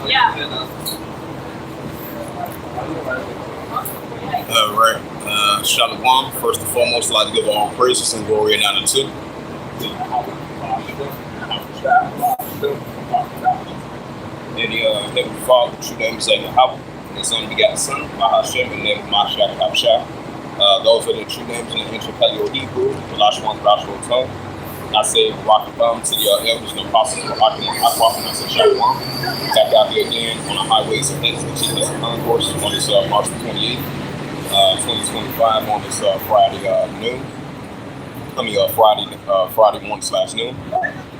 All right. Shalom. First and foremost, I'd like to give all praises and glory and honor to. And the Heavenly Father, true name is Yahweh, and His only begotten Son, Mahashem, and the name of Mashiach Habshah. Those are the true names in the ancient Paleo-Hebrew, the Lashwan, Joshua tongue. I say rock and thumb to the elders and apostles for rocking and and I say shalom. Back out here again on the highways and hedges and chief concourse on this March the 28th, 2025 on this Friday noon. Friday morning / noon.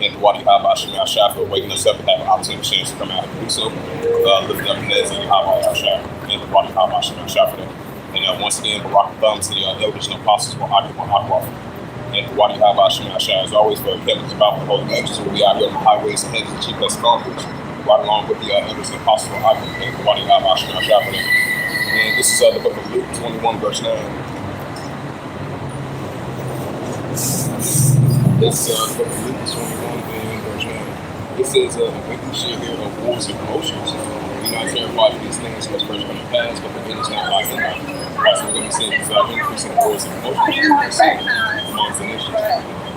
And Wadi Haba Shemel Shah for waking us up and having an opportunity chance to come out and do so. Lifting up the Nez and Haba Shah and Wadi Haba Shemel Shah for that. And once again, rock and thumb to the elders and apostles for rocking and and Wadi Haba Shemel Shah, as always, for Kevin's about the Holy Angels, where we out here on the highways and hedges and chief concourse, right along with the elders and apostles for rocking and Wadi Haba Shemel Shah for that. And this is the book of Luke 21, verse 9. This the book of Luke 21, verse 9. It says, when you should hear of wars and promotions, do not terrify these things what's first going to pass, but the end is not like enough. Right, so we're going to say these increasing wars and promotions amongst the nations. You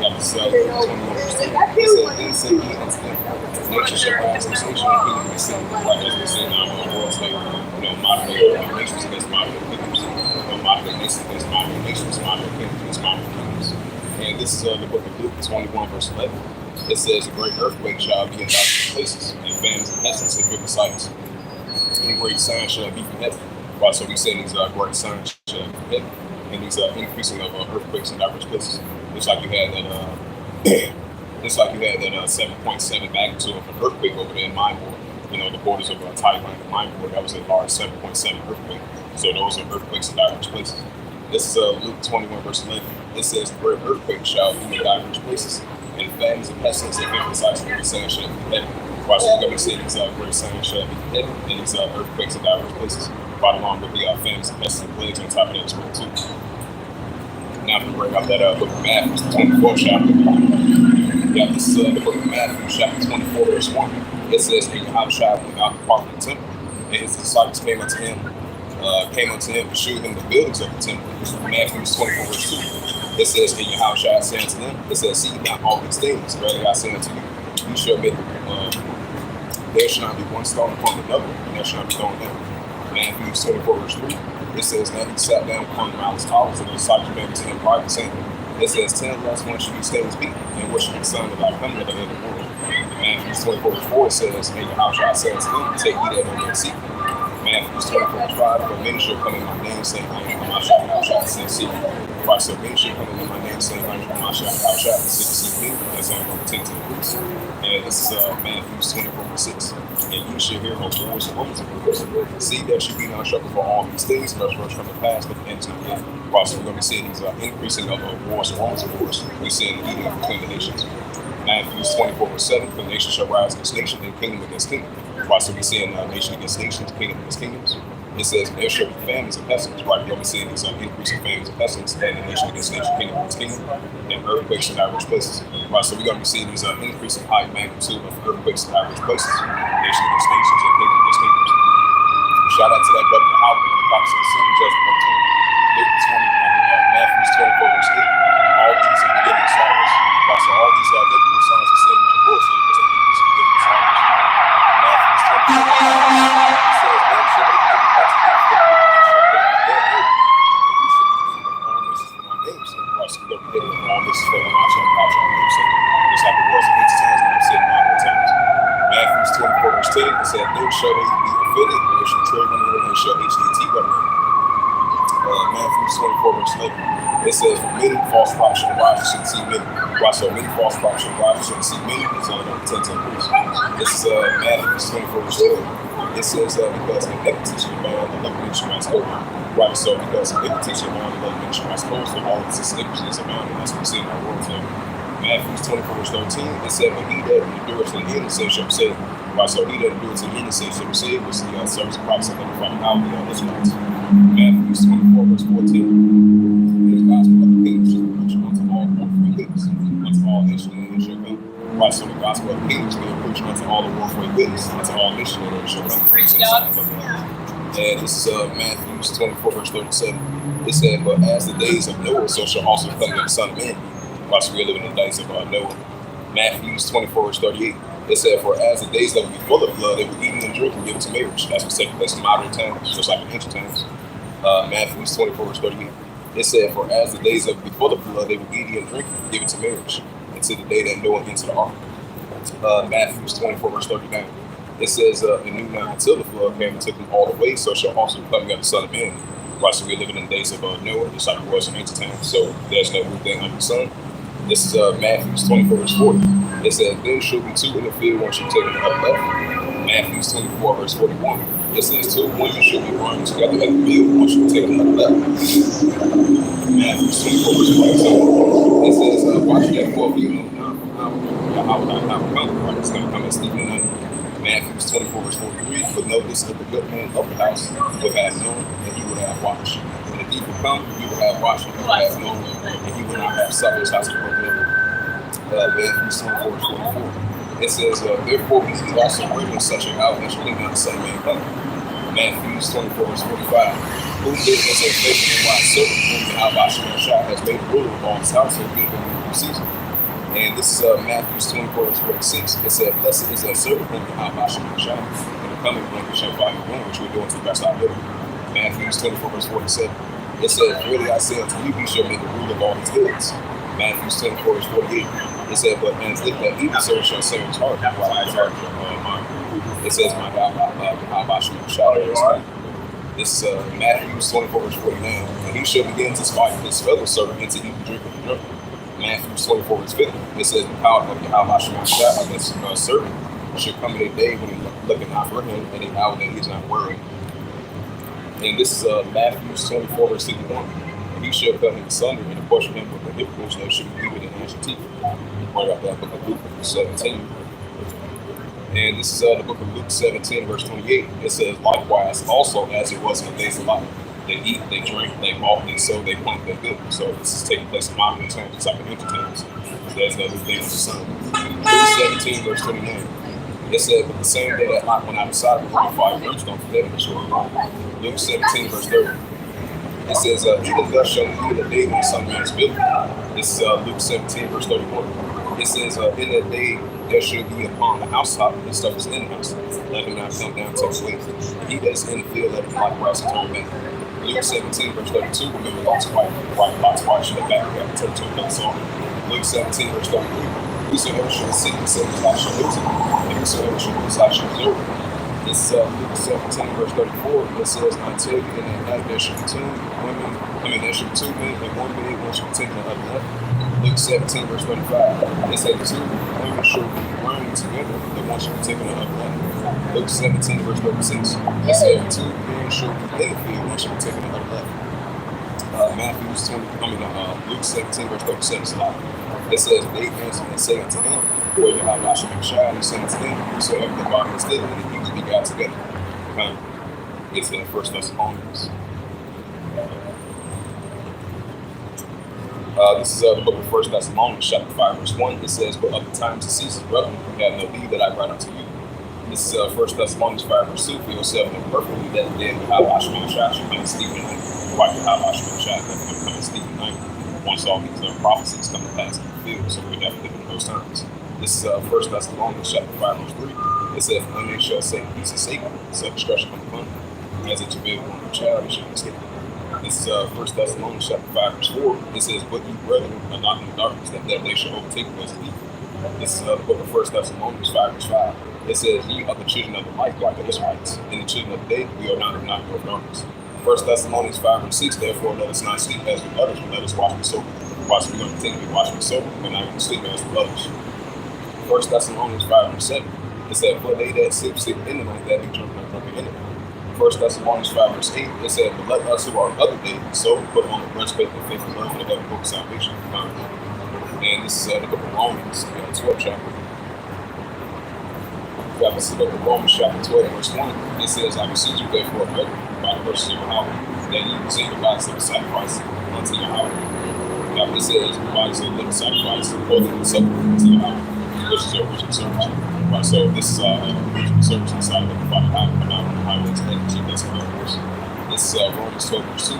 got this 21 verse 10. It says, then say ye unto them, nature shall pass, this nation will be the same. Like as we say now, wars like, moderate nations against moderate kingdoms, moderate nations against moderate nations, moderate kingdoms against moderate kingdoms. And this is the book of Luke 21, verse 11. It says, a great earthquake shall be in diverse places, and famines and pestilence in different sites. And great signs shall be from heaven. Right, so we say these great signs shall be from heaven, and these increasing of earthquakes in diverse places. Just like you had that 7.7 magnitude of an earthquake over there in Myanmar. The borders of Thailand and Myanmar. That was a large 7.7 earthquake. So those are earthquakes in diverse places. This is Luke 21, verse 11. It says, the great earthquake shall be in diverse places, and famines and pestilence and different sites of the signs shall be from heaven. Right, so we're going to see these great signs shall be from heaven, and these earthquakes in diverse places, right along with the famines and pestilence and plagues on top of that as well, too. Now, I'm going to bring up that book of Matthew, 24th chapter. Yeah, this is the book of Matthew, chapter 24, verse 1. It says, and Yahushua went out and parted the temple, and his disciples came unto him to shew him the buildings of the temple. This is Matthew 24, verse 2. It says, and Yahushua said unto them, it says, see not all these things, verily I say unto you, you shall make, there shall not be one stone upon another, and there shall not be thrown down. Matthew 24, verse 3. It says, now he sat down upon the Mount of Olives, and the disciples came to him privately, saying, it says, tell us when should these things be, and what should be the sign of thy coming at the end of the world. Matthew 24, verse 4 says, and Yahushua said unto them, take heed that no man see. Matthew 24, verse 5, for many shall come in my name, saying, I am Mashiach Habshah, and seek. Right, so many shall come in my name, saying, I am Mashiach Habshah, and seek me, as I am going to take to the priest. And this is Matthew 24, verse 6. And you shall hear of wars and rumors of wars. See that you be not troubled for all these things, but first from the past, but the end is not yet. Right, so we're going to be seeing these increasing of wars and rumors of wars. We see in the eating between the nations. Matthew 24, verse 7, for the nation shall rise against nation, and kingdom against kingdom. Right, so we see in nation against nations, kingdom against kingdoms. It says there shall be famines and pestilence. Right, we're going to be seeing these increasing famines and pestilence, and nation against nation, kingdom against kingdom, and earthquakes in diverse places. Right, so we're going to be seeing these increasing high magnitude of earthquakes in diverse places, nation against nations, and kingdom against kingdoms. Shout out to that brother Muhammad and the prophets of the sin judgment of Matthew 24, verse 8. All these are beginning sorrows. Right, so all these biblical signs are said in the world, so it's an increase in beginning sorrows. Matthew 24, verse 8 says, then shall they give you unto you, and you shall be healed of all nations for my name's sake. Right, so we're going to be healed of all nations for my name's sake. Just like it was 8 times, and I'm saying 9 times. Matthew 24, verse 10, it said, then shall they be offended, and they shall tread on them, and they shall HDT on them. Matthew 24, verse 11. It says, for many false prophets shall rise, you shouldn't see many. Why so many false prophets shall rise, you shouldn't see many, it's only going to 10 increase. This is Matthew 24, verse 12. It says, because iniquity shall abound, the love of shall rise cold. Right, so because iniquity shall abound, the love of shall rise cold, so all of this iniquity is abounding. That's what we see in our world today. Matthew 24, verse 13, it said, but he that endureth to the end, shall be saved. Right, so he that endureth to the end, shall be saved, was the service of Christ identified how the Israelites. Matthew 24, verse 14. The gospel of the kingdom shall preach unto all nations, and it shall come. Right, so the gospel of the kingdom is being preached preach unto all the warfare goodness, unto all missionaries shall come to the signs of God. And this is Matthew 24, verse 37. It said, but as the days of Noah, so shall also come the Son of Man, whilst we are living in the days of Noah. Matthew 24, verse 38. It said, for as the days that will be full of blood, they were eating and drinking, given to marriage. That's what's taking place in modern times, just like in ancient times. Matthew 24, verse 38. It said, for as the days that will be full of blood, they were eating and drinking, given to marriage, until the day that Noah entered the ark. Matthew 24, verse 39. It says, and knew not until the flood came and took them all away, so shall also come the Son of Man. Whilst we're living in the days of Noah, just like it was in ancient times. So there's no new thing under the sun. This is Matthew 24, verse 40. It says, then shall be two in the field, one shall take the other left. Matthew 24, verse 41. It says, two women shall be burned together at the field, one shall take the other left. Matthew 24, verse 42. It says, watch therefore, you know, how will I come? Right? It's going to come and sleep in the night. Matthew 24, verse 43. But notice that the good man of the house will have known, and he will have watched. And if he will come, you will have watched, and he will have known, and he will not have suffered his house to work with. Matthew 24, verse 44. It says, therefore be ye also ready in such an hour, and shall not the Son of Man come. Matthew 24, verse 45. Who did as a faithful and wise servant, whom the Al-Bashar has made ruler of all his household, give him a new season. And this is Matthew 24, verse 46. It said, blessed is that servant whom the Al-Bashar and the coming one shall find your room, which we're doing to the best of our ability. Matthew 24, verse 47. It said, really I say unto you, he shall make a rule of all his goods. Matthew 24, verse 48. It said, but and if that evil servant shall say in his heart, while I charge mine. It says, my God, Al-Bashar shall respond. This Matthew 24, verse 49. And he shall begin to spite his fellow servant and to eat and drink with the drunk. Matthew 24, verse 50. It says, the power of the Al-Bashar against a servant shall come in a day when he looketh not for him, and a hour that he is not worrying. And this is Matthew 24, verse 51. And he shall cut him asunder and apportion him with the hypocrites that should be given in ashen teeth. Right out that book of Luke 17. And this is the book of Luke 17, verse 28. It says, likewise, also as it was in the days of Lot. They eat, they drink, they bought, they sold, they plant, they built. So this is taking place in modern times, it's like in ancient times. So there's no new thing under the sun. Luke 17, verse 29. It said, but the same day that Lot went outside of the rock fire brimstone for them, Luke 17, verse 30. It says, even thus shall be the day when the Son of Man is built. This is Luke 17, verse 31. It says, in that day there shall be upon the housetop and stuff is in the house. Let him not come down to the way. He that is in the field, let him likewise turn back. Luke 17, verse 32. Remember Lot's wife. Lot's wife should have back up to another song. Luke 17, verse 33. Whosoever shall seek and save his life shall lose it. And whosoever shall lose his life shall preserve it. It's Luke 17, verse 34. It says, I tell you, in that night there shall be two men, there shall be two men, and one man, one shall be taken the other left. Luke 17, verse 35. It says, two women shall be running together, and one shall be taken the other left. Luke 17, verse 36. It says, two men shall be in the field, one shall be taken the other left. Luke 17, verse 37 is a lot. It says, they answered and say unto him, where you have not shall shine, and say unto them, whosoever the body is living, and the things be God together. It's in 1 Thessalonians. This is the book of 1 Thessalonians, chapter 5, verse 1. It says, but of the times and seasons, brethren, we have no need that I write unto you. This is 1 Thessalonians 5, verse 2. For yourself know perfectly that the day of Yahweh shall come and sleep at night. Right, Yahweh shall come and sleep at night. Once all these prophecies come to pass in the field, so we have to live in those times. This is 1 Thessalonians chapter 5, verse 3. It says, when they shall say peace and safety, so destruction come upon them. As a travail upon a child, they shall escape. This is 1 Thessalonians chapter 5, verse 4. It says, but you brethren are not in the darkness, that they shall overtake you as a thief. This is the book of 1 Thessalonians 5, verse 5. It says, ye are the children of the light, like the Israelites. In the children of the day, we are not of darkness. 1 Thessalonians 5, verse 6. Therefore, let us not sleep as with others, but let us watch with sober. Watch, we're going to continue to be watching with sober. We're not going to sleep as with others. 1 Thessalonians 5, verse 7. It said, for they that sleep in the night, that be drunken and drunken in the night. 1 Thessalonians 5, verse 8. It said, but let us who are other days so put on the breastplate of faith and love for the heaven book of salvation. And this is the book of Romans, 12 chapter. This is the book of Romans, chapter 12, verse 1. It says, I beseech you, therefore, brethren, by the mercy of Yahweh, that ye present your bodies as a sacrifice unto Yahweh. It says, your bodies are a living sacrifice, holy and acceptable unto Yahweh, which is your original service. Right, so this is regional service inside of the body highways and GPS course. This is Romans 12 verse 2.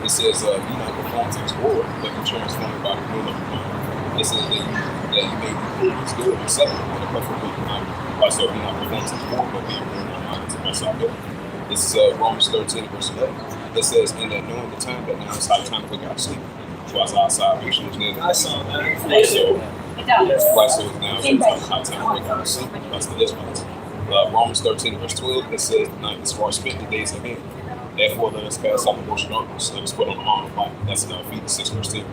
It says, you not conform to this world, but be transformed by the renewing of your mind. It says that you may be prove good and acceptable and the perfect will of God. Right, so be not conform to this world, but be renewing your mind to mess out there. This is Romans 13 verse 11. It says, in that knowing the time that now is high time to look out of sleep. So as our salvation is near. I saw that. It does. Right, so now it's high time to look out of sleep. That's the Israelites. Romans 13 verse 12, it says, the night is far spent, the days ahead. Therefore, let us cast out the works of darkness. Let us put on the armor of light. That's in Ephesians 6 verse 2.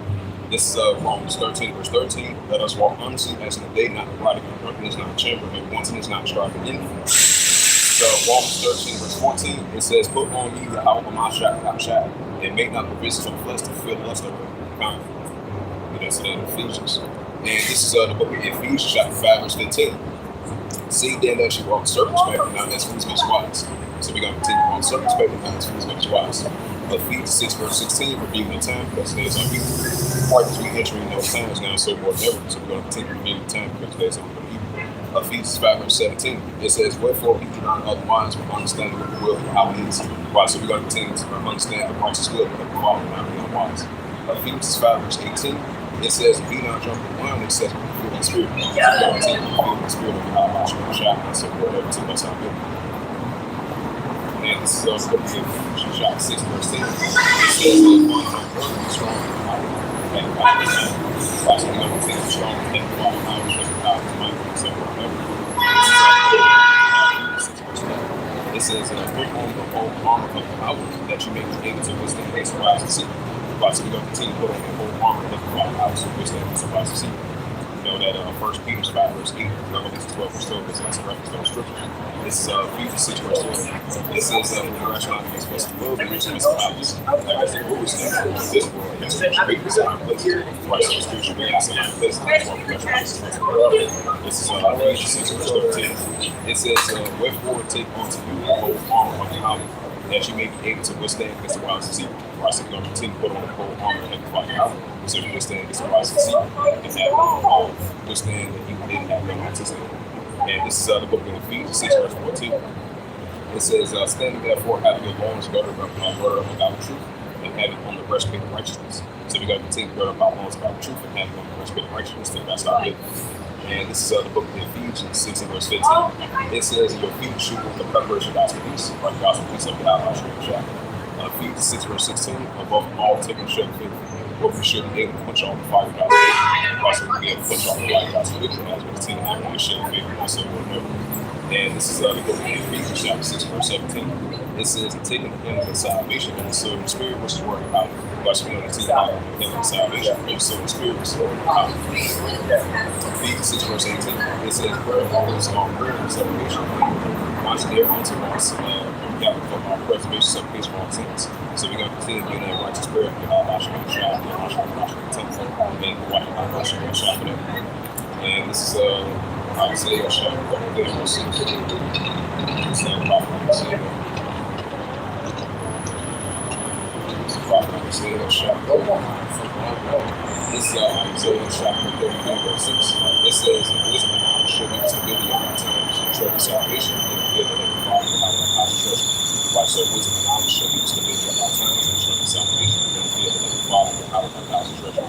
This is Romans 13 verse 13. Let us walk honestly as in the day, not dividing in drunkenness, not in chamber, and wanting is not striving in. Romans 13 verse 14, it says, put on ye the hour of my shadow, and make not provisions for the flesh to fulfill the lust of the kind. That's in Ephesians. And this is the book of Ephesians, chapter 5 verse 15. See then that you walk circumspectly, not as fools makes wise. So we're going to continue on circumspectly, not as fools makes wise. Ephesians 6 verse 16, redeeming the time, because there's on evil. Right as we entering those times now, so more than ever. So we're going to continue redeeming the time, because there's on evil. Ephesians 5 verse 17, it says, wherefore he do not otherwise with understanding what the will of how it is. Right, so we're going to continue to understand the righteous will of the Father, not being wise. Ephesians 5 verse 18, it says, be not drunk with wine, it says, with the spirit. So we're going to continue to feel the spirit of God, not strong shot, so whatever to us out there. And this is also going to be Ephesians chapter 6 verse 10. It says, let one brother be strong in the power and the power of God. Right, so we're going to continue to strong in the power of God, which is the power of might, so whatever. It says, put on the whole armor of the power that you may be able to withstand against the rise of sin. Right, so we're going to continue to put on the whole armor of the power to withstand against the rise of sin. You know that 1 Peter 5 verse 8, Revelation 12 verse 12 is a reference to those scriptures. This is Ephesians 6 verse 12. It says, when you rationalize against what's the world, and against principalities, against the rulers of this world, against the spiritual in high places. Right, so the spiritual beings in high places, that's what we rationalize against the world. This is Ephesians 6 verse 13. It says, wherefore take unto you the whole armor of the power, that you may be able to withstand against the wiles of evil. Right, so we're going to continue to put on the whole armor of the power, so you withstand against the wiles of evil, and have withstand the evil didn't have no access to. And this is the book of Ephesians 6 verse 14. It says, standing therefore having your loins girded up about the truth, and having on the breastplate of righteousness. So we're going to continue to gird up our loins about the truth and having on the breastplate of righteousness till that's our good. And this is the book of Ephesians 6 verse 15. It says, your feet shoot with the preparation of gospel peace, like the gospel peace of God, our strength shot. Ephesians 6 verse 16, above all taking shut faith, what we should be able to punch off the fire of God's faith. Also, we'll be able to punch off the fire of God's faith as we continue to have shut faith and also whatever. And this is the book of Ephesians chapter 6 verse 17. It says, taking the helmet of salvation and the sword of the spirit, which is working out. Watch me on the team out the helmet of salvation and the sword of the spirit, which is working out. Ephesians 6 verse 18. It says, prayer is on prayer and salvation. Watch there unto us. For our preservation, supplication, all sins. So we're going to continue to be in that righteous spirit and wash our shop, and wash our temple, and wash our shop for that. And this is Isaiah chapter 1 verse 6. This is prophet Isaiah. This is prophet Isaiah chapter 1. This is Isaiah chapter 33 verse 6. It says, wisdom and knowledge shall be stability of our times, and treasure salvation, and fear the living Father, our treasure. Right, so wisdom and knowledge shall be the stability of our times, and treasure salvation, and fear the living Father, our treasure.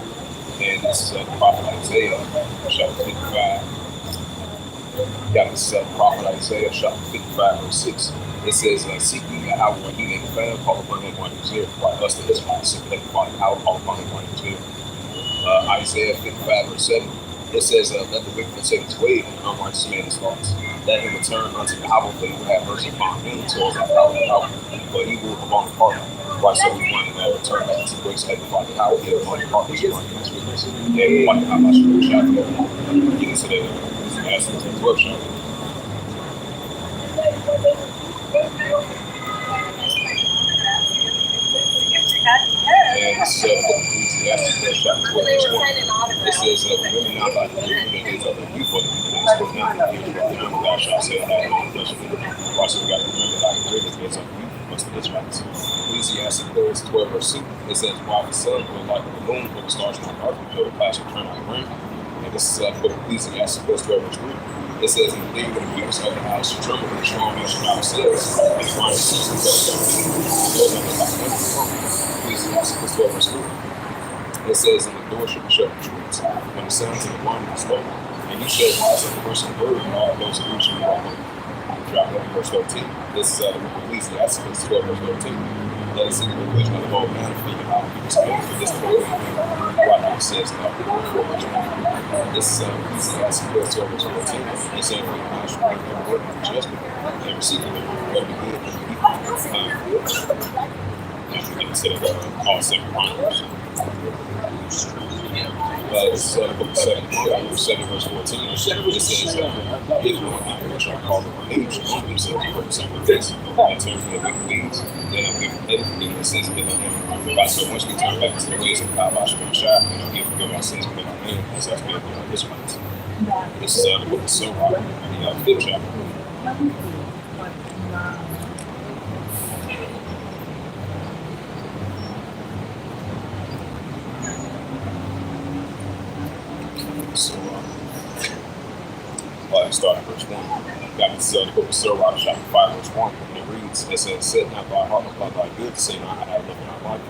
And this is the prophet Isaiah chapter 55. Yeah, this is prophet Isaiah chapter 55 verse 6. It says, seek ye Yahweh when he may be found, call upon him while he is there. Right, us the Israelites, seek the Father, call upon him while he is there. Isaiah 55 verse 7. It says, let the wicked forsake his way, and the unrighteous man his thoughts. Let him return unto Yahweh, for he will have mercy upon him, towards our power and power, but he will upon the heart. Right, so we want to return back to the grace of Heavenly Father, he will upon the heart, which is one of his weakness. And we want to have our strength shot together. Get into the aspects of the workshop. And this is Ecclesiastes chapter 12 verse 1. It says, remember not by the days of the youth, but the days of not the years of the young, thou shalt say that in the flesh of it. Right, so we got to remember by the days of the youth, must the Israelites. Ecclesiastes 12 verse 2. It says, while the sun will light the moon, but the stars not dark, until the clouds will turn like rain. And this is Ecclesiastes 12 verse 3. It says, and believe in the people's of the house to tremble in the strong nation ourselves, and the mind ceases Ecclesiastes 12 verse 4. It says, and the door shall be shut between when the sons and the wine is low, and you shall rise up the first of the word, and all those of you shall walk on. Drop down verse 13. This is Ecclesiastes 12 verse 13. Let us see the conclusion of the whole man figure how people spend for this word. What it says now, 4 verse 1. This is Ecclesiastes 12 verse 14. It says, for the man should bring every word of judgment, every secret, whether be good or evil. And we get into the all 7 Chronicles. This is the book of 7 verse 14. It says, Israel and shall call the age among themselves for the same this in terms of the wicked deeds. Then I'll give everything that says given him. So once we turn back to the ways of Kabash and Shah, he'll forgive our sins within our name, as that's been on this one. This is the book of Sirach, the 5th chapter. So, start at verse 1. Got this the book of Sirach, chapter 5, verse 1. And it reads, it says, set not thy heart upon thy good, say not, I have nothing I like.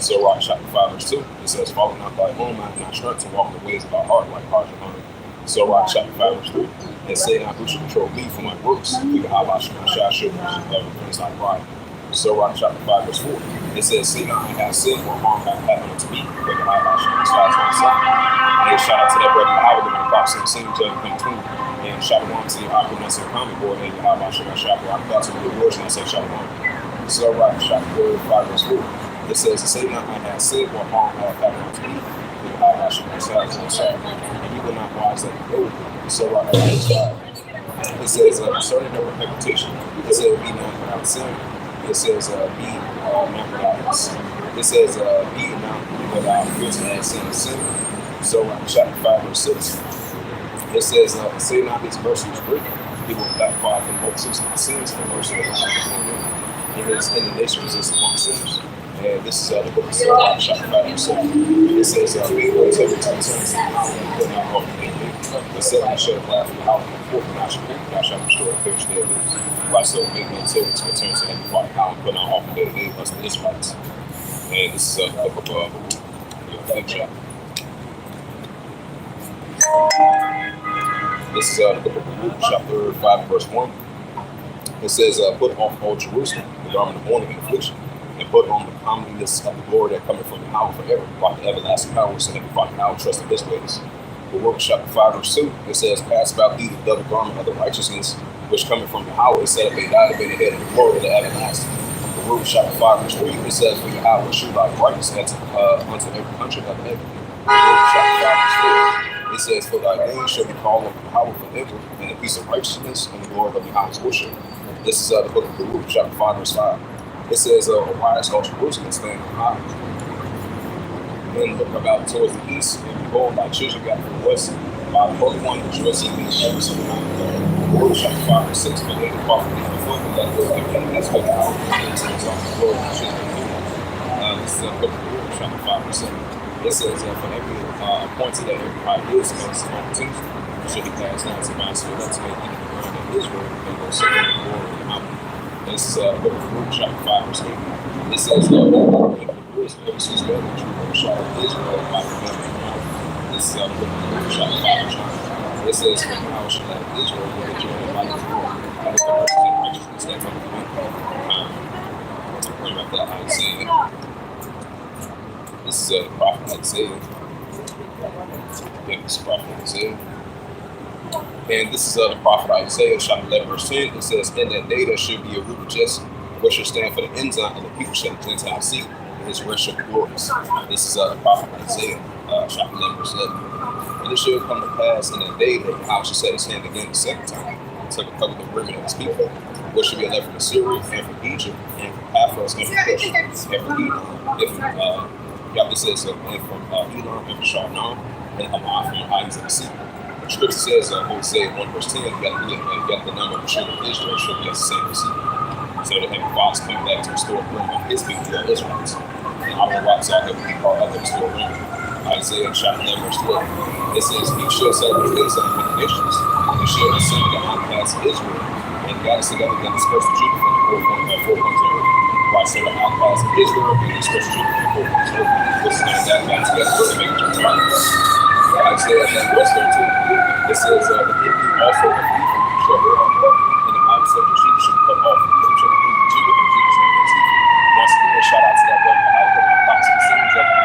Sirach, chapter 5, verse 2. It says, follow not thy home, I have not strength to walk in the ways of thy heart like heart and honor. Sirach, chapter 5, verse 3. And say not, who should control me for my works? Through the Habash and Shah should never brings thy pride. Sirach, chapter 5, verse 4. It says, say not, I have sinned, or harm hath happened unto me, but the Habash and Shah. And shout out to that brother Howard in the box and sing judge between. And shout out to your Aquaman and Comic Board and how about shout out to the awards and I say shout out. So right, chapter 5 verse 4. It says, say not I have said what harm hath happened unto me, but how about shout out and you will not wise that you go. So right, verse 5. It says concerning the reputation, it says be not without sin. It says be not without sin. It says be not without guilt and sin. So chapter 5 verse 6, it says, say not his mercy is great, he will backfire from both sins for mercy of God. And his indignation resists upon sinners. And this is the book of Sirach, chapter 5 verse 7. It says, be able to return and put not off the day. The seven shall laugh in the house, and the fourth not shall be, thou shalt destroy the picture they lose. Why so make no till to return to him before the power and put not off the day, they must be Israelites. And this is the book of the 5th chapter. This is the book of Luke, chapter 5, verse 1. It says, put off all Jerusalem, the garment of mourning and affliction, and put on the comeliness of the glory that cometh from the power forever, like the everlasting power, so that the Father now trust in his ways. Luke, chapter 5, verse 2, it says, cast about thee the double garment of the righteousness, which cometh from the power, is set up a died in the head of the glory of the everlasting. Luke, chapter 5, verse 3, it says, for your hour will shoot like brightness unto every country of heaven. Luke, chapter 5, verse 4. It says, for thy name shall be called of the power forever, and the peace of righteousness, and the glory of the highest worship. This is the book of Luke, chapter 5, verse 5. It says, arise, all Jerusalem, stand high. Then look about towards the east, and behold, thy children got from the west. By the Holy One, rejoicing in every single night. Luke, chapter 5, verse 6. But they depart from the foot, and let go of them, that's what the power is on the glory of the children. This is the book of Luke, chapter 5, verse 7. It says, for every appointed that every idea is makes an opportunity, should he pass down to Master, to make even the ground of Israel, and go serve the glory of the mountain. This is the book of Luke, chapter 5, verse 8. It says, the ever since well, the true shall of Israel by the memory of the mountain. This is the book of Luke, chapter 5, verse 9. It says, for the house shall have Israel, with the joy of life and glory, and the mercy and righteousness that come from the Bring back that Isaiah. This is the prophet Isaiah. This is prophet Isaiah. And this is the prophet Isaiah, chapter 11, verse 10. It says, in that day there should be a root of Jesse, which shall stand for the ensign of the people shall the Gentiles see, and his rest shall be glorious. This is the prophet Isaiah, chapter 11, verse 11. And it shall come to pass in that day that the house shall set his hand again the second time, to cover the remnant of his people, which shall be left from Assyria, and from Egypt, and from Paphos, and from Cush, and from Edom, it says, and from Elam, and from Sharnan, and Hamath, from the islands of the sea. The scripture says, Hosea 1 verse 10, you got the number of the children of Israel should be the same as sea. So the heavenly Father coming back to restore the remnant of his people, the Israelites. And I will watch out that we part of the restore remnant. Isaiah chapter 11 verse 12. It says, he shall set up his ensign with the nations, and shall assemble the outcasts of Israel, and gather together and disperse the Judah from the four corners of the earth. Right, so the outcasts of Israel and disperse the Judah from the four corners of the earth. This is going to gather back together to make it right. Isaiah 9 verse 13. It says, the enemy also of Ephraim shall bear up, and the outset of Judah shall cut off. From Judah and Judah shall not see. Once again, shout out to that brother out there in the box of the scenes of the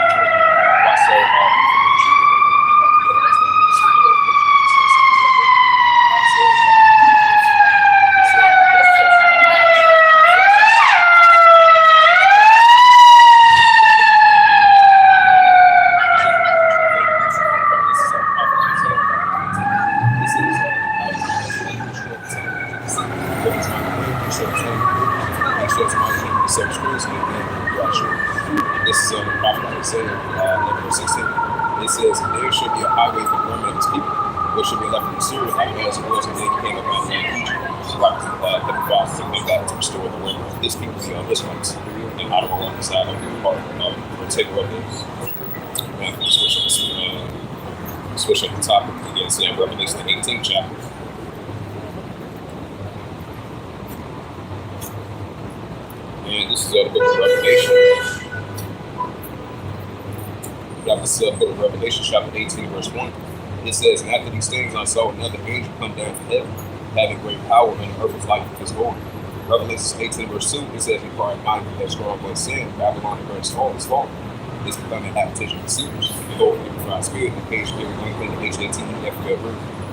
Right, so this is the prophet Isaiah 11 verse 16. It says, there should be a highway for the remnant of his people, which should be left from Syria, as it was when they came up out of Egypt. Right, Heavenly Father, to come back to restore the remnant of his people, the Israelites, and how to go alongside of the part of take up this. Switch up the topic again, so in Revelation the 18th chapter. And this is the book of Revelation. This is the book of Revelation, chapter 18, verse 1. It says, and after these things I saw another angel come down from heaven, having great power, and the earth was like his glory. Revelation 18, verse 2, it says, he cried mighty with that strong voice, saying, Babylon the great is fallen. It's become an habitation of deceivers. Behold, the proud spirit, the page spirit, the unclean, the HAT, F.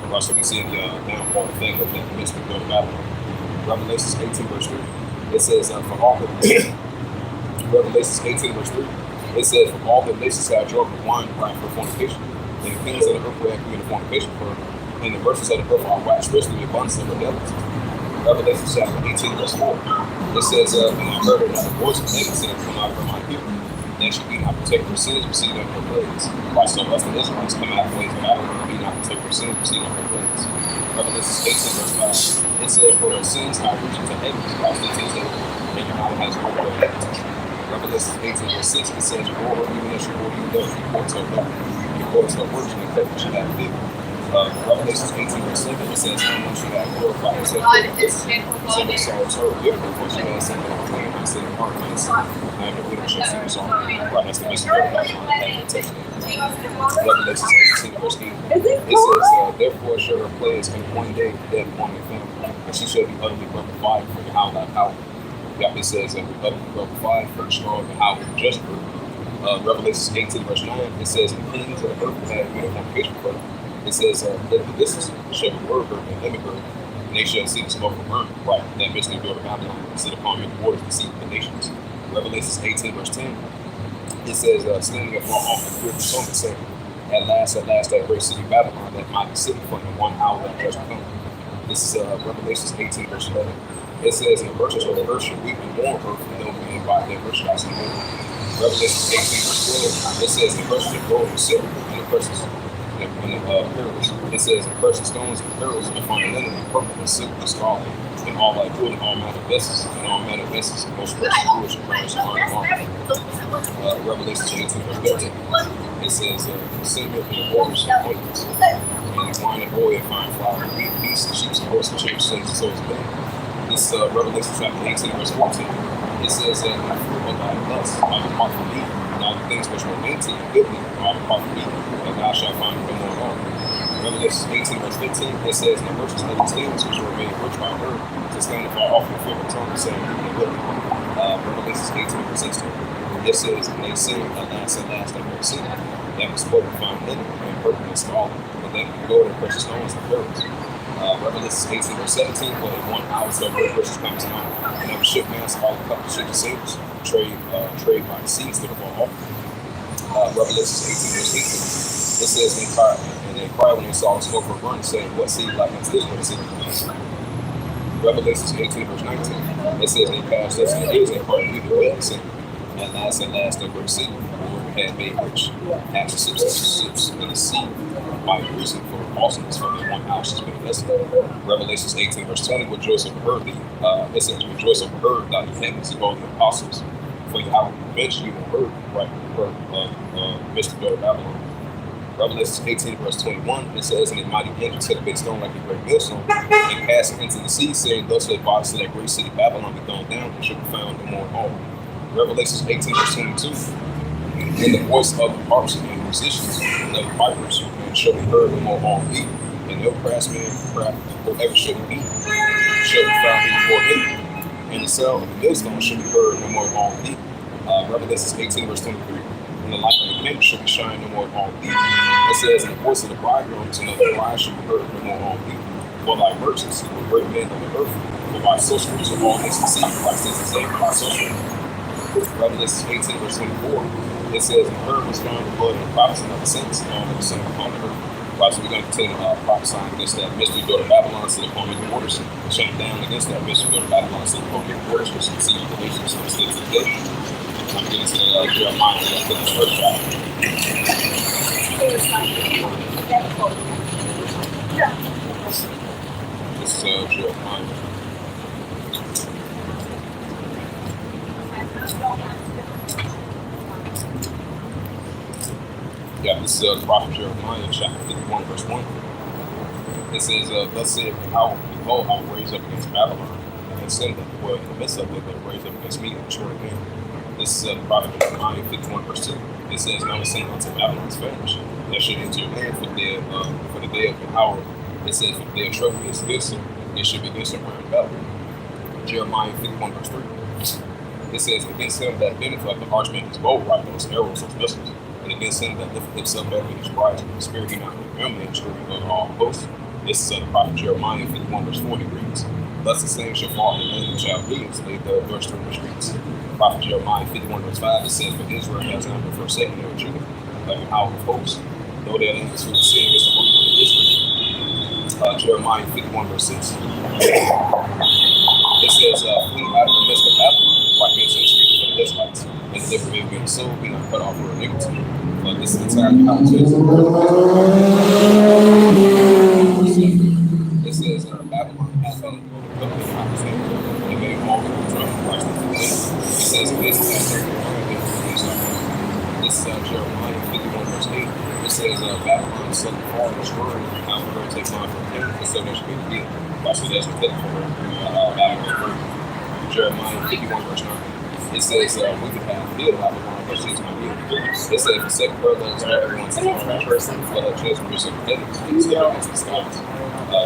Right, so we see the downfall thing of the midst of Babylon. Revelation 18, verse 3. It says, for all the Revelation 18, verse 3. It says, from all the nations have drunk the wine crying for fornication, and the kings of the earth were committed fornication for, and the merchants of the earth are waxed rich in the abundance of their devils. Revelation chapter 18, verse 4. It says, and I heard another voice of heaven saying, come out from my people. They should be not protect their sins, receive them their plagues. Why so us the Israelites come out of ways of Babylon, be not protect their sins, receive them their plagues. Revelation 18, verse 5. It says, for their sins have reached into heaven, Christ the teacher, and your mouth has no way of heaven. Revelation 18, verse 6, it says, for even as you will you know, you go to a work, you go to a work, and the should have big. Revelation 18, verse 7, it says, how much you have glorified yourself. So the Psalms heard different, for she has something to claim, I said, heart, and the widow shall see the song. Right, that's the message of Revelation 18, verse 8. It says, therefore shall her plagues come one day, dead upon your family, and she shall be utterly burned with fire for the howl of power. It says, utterly burned with fire for the strong and howl of judgment. Revelation 18, verse 9, it says, and kings of the earth will have committed fornication for her. It says, this shall be word her and limit her, and they shall see the smoke of burning, right? That mystery built of Babylon, and sit upon many waters to see the nations. Revelation 18, verse 10. It says, standing up off the great stone, saying, at last, that great city Babylon, that mighty city, for in 1 hour that judgment come. This is Revelation 18, verse 11. It says, and the merchants of the earth shall weep and mourn her, for no man buy their merchandise no more. Revelation 18, verse 12. It says, the merchants of gold and silver, and the precious pearls. It says, and precious stones and pearls, and fine linen, and purple, and silk, and scarlet, and all like wood, and all manner of vessels, and all manner of vessels, and most precious jewels, and crowns, and armor. Revelation 18, verse 13. It says, the cinnamon, and the waters, and ointments, and the wine and oil, and fine flour, and wheat, beasts, and sheep, and horses, and chambers, slaves, and souls, and men. This Revelation chapter 18, verse 14. It says, and I fear of thy lust, I depart from thee, and all the things which were maintained and goodly, I depart from thee, and thou shalt find no more long. Revelation 18, verse 15, it says, and the merchants of these things which were made rich by her, to stand afar off and fear the tongue, saying, and look. Revelation 18, verse 16. It says, and they say, alas, that great city, that was spoken fine linen, and purple and scarlet, and that gold and precious stones and pearls. Revelation 18, verse 17, for in 1 hour so great riches comes not, and every shipmaster, all the company ships and sailors, trade by the seas to the far off. Revelation 18, verse 18, it says, they cried when they saw the smoke of burning, saying, what city like unto this, what city like this? Revelation 18, verse 19, it says, they passed us in the days, and they cried, we the wind, saying, at last, that great city, the Lord had made rich, after ships in the sea, by reason for awesomeness from the 1 hour she's been blessed. Revelation 18, verse 20, rejoice over her, it says, rejoice over her, thou the heavens, and all the apostles, for I will revenge you on her, right, Mr. Daughter Babylon. Revelation 18, verse 21, it says, and a mighty angel took a big stone like a great millstone, and cast it into the sea, saying, thus shall the bodies of that great city Babylon be thrown down, and shall be found no more in all. Revelation 18, verse 22, and the voice of the harps and musicians and of the pipers shall be heard no more all feet, and no craftsman, whoever shall be found before him, and the sound of the millstone shall be heard no more all feet. Revelation 18, verse 23. And the light of the candle shall be shining no more all feet. It says, and the voice of the bridegroom and of the bride shall be heard no more all feet. For thy merchants were great men of the earth, for thy sorcerers of all nations see, Christ is the same by sorcery. Revelation 18, verse 24. It says, and her was found the blood of the prophets and of the saints, and all that were sent upon the earth. So we're going to continue prophesying against that mystery daughter Babylon, sit upon the waters, and shut down against that mystery daughter Babylon, sit upon the waters, which you can see in Galatians, so it's still today. I'm getting to Jeremiah, that's the first chapter. This is Jeremiah. Yeah, this is the prophet Jeremiah, chapter 51, verse 1. It says, thus saith Yahweh, behold, I will raise up against Babylon, and send them, well, in the midst of it, they will raise up against me and destroy them. This is the prophet Jeremiah 51, verse 2. It says, now I send unto Babylon's famish, that should enter your land for the day of Yahweh. It says, for the day of trouble is against them, it should be against them round about. Jeremiah 51, verse 3. It says, against him that bendeth like the archman his bow, right, those arrows, those missiles. And against him that lifteth himself up in his pride, the spirit he not remember and children of all hosts. This is the prophet Jeremiah 51, verse 40 reads, thus the same shall fall in the land of Chaldeans, lay the doors through the streets. Prophet Jeremiah 51, verse 5, it says, for Israel has not been forsaken of Judah, like an hour of hosts, though their land is full of sin against the Holy One of Israel. Jeremiah 51, verse 6. It says, flee out of the midst of Babylon, right into the streets for the Israelites, and deliver them your soul, be not cut off for iniquity. But this is the time how it says. It says, Babylon has fell into the covenant of opportunity, and made all the trouble Christ into the land. It says, this is Jeremiah 51, verse 8. It says, Babylon is so far destroyed, how will her take mine from him, and so there should be a deal. So that's what for Babylon. Jeremiah 51, verse 9. It says, we could have field Babylon, verse 6. It says, the second brother is everyone's person, but a judgment is of the heavens, and so against the skies.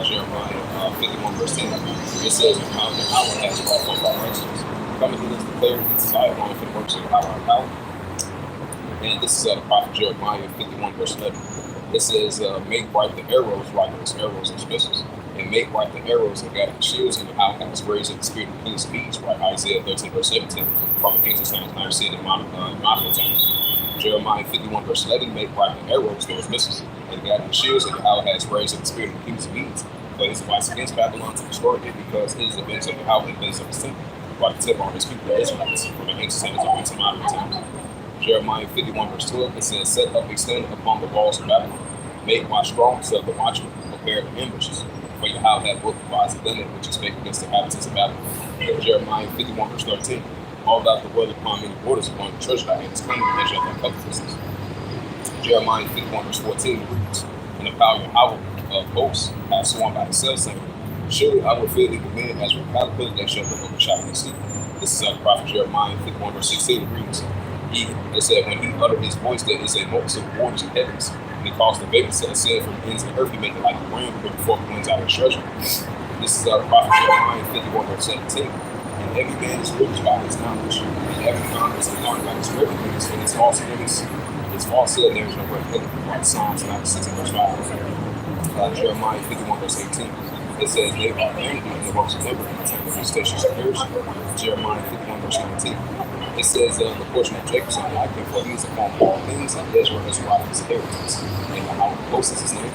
Jeremiah 51, verse 10. It says, the power has brought forth our righteousness. Coming to this declare its Zion for the works of our power. And this is the prophet Jeremiah 51, verse 11. It says, make bright the arrows, right, those arrows and missiles, and make bright the arrows and gather the shields, and the outcasts raise up the spirit of king's speech, right, Isaiah 13, verse 17, from an ancient times, now said in modern times. Jeremiah 51, verse 11, make bright the arrows, those missiles, and gather the shields, and the outcasts raise up the spirit of king's speech. But his advice against Babylon to destroy it, because it is the events of the house and events of the temple, like the temple on his people, the Israelites, from an ancient times all into modern times. Jeremiah 51, verse 12, it says, set up a stand upon the walls of Babylon, make watch strong, so the watchmen prepare the ambushes, for your house hath both devised done it, which is spake against the inhabitants of Babylon. Jeremiah 51, verse 13, all thou the dwell upon many borders upon the treasure and its kingdom, and shall have covetousness. Jeremiah 51, verse 14 reads, and the power of hosts hath sworn by himself, saying, surely I will fill thee with men as with caterpillars, they shall live over shouting and sleep. This is the prophet Jeremiah 51, verse 16 reads, it said, when he uttered his voice, there is a multitude of waters in heavens, and he caused the vapours to ascend from the ends of the earth, he made it like the rain, but before the winds out of his treasure. This is the prophet Jeremiah 51, verse 17. And every man is rich by his knowledge, and every man is learned by his recompense, and his false enemies, his falsehood, there is no great heaven. Like Psalms 96, verse 5. Jeremiah 51, verse 18. It says, they are vanity in the works of liberty, and the visitations of perish. Jeremiah 51, verse 19. It says, the portion of Jacob shall like him, for he is upon all things, and Israel has brought his inheritance. And our host is his name.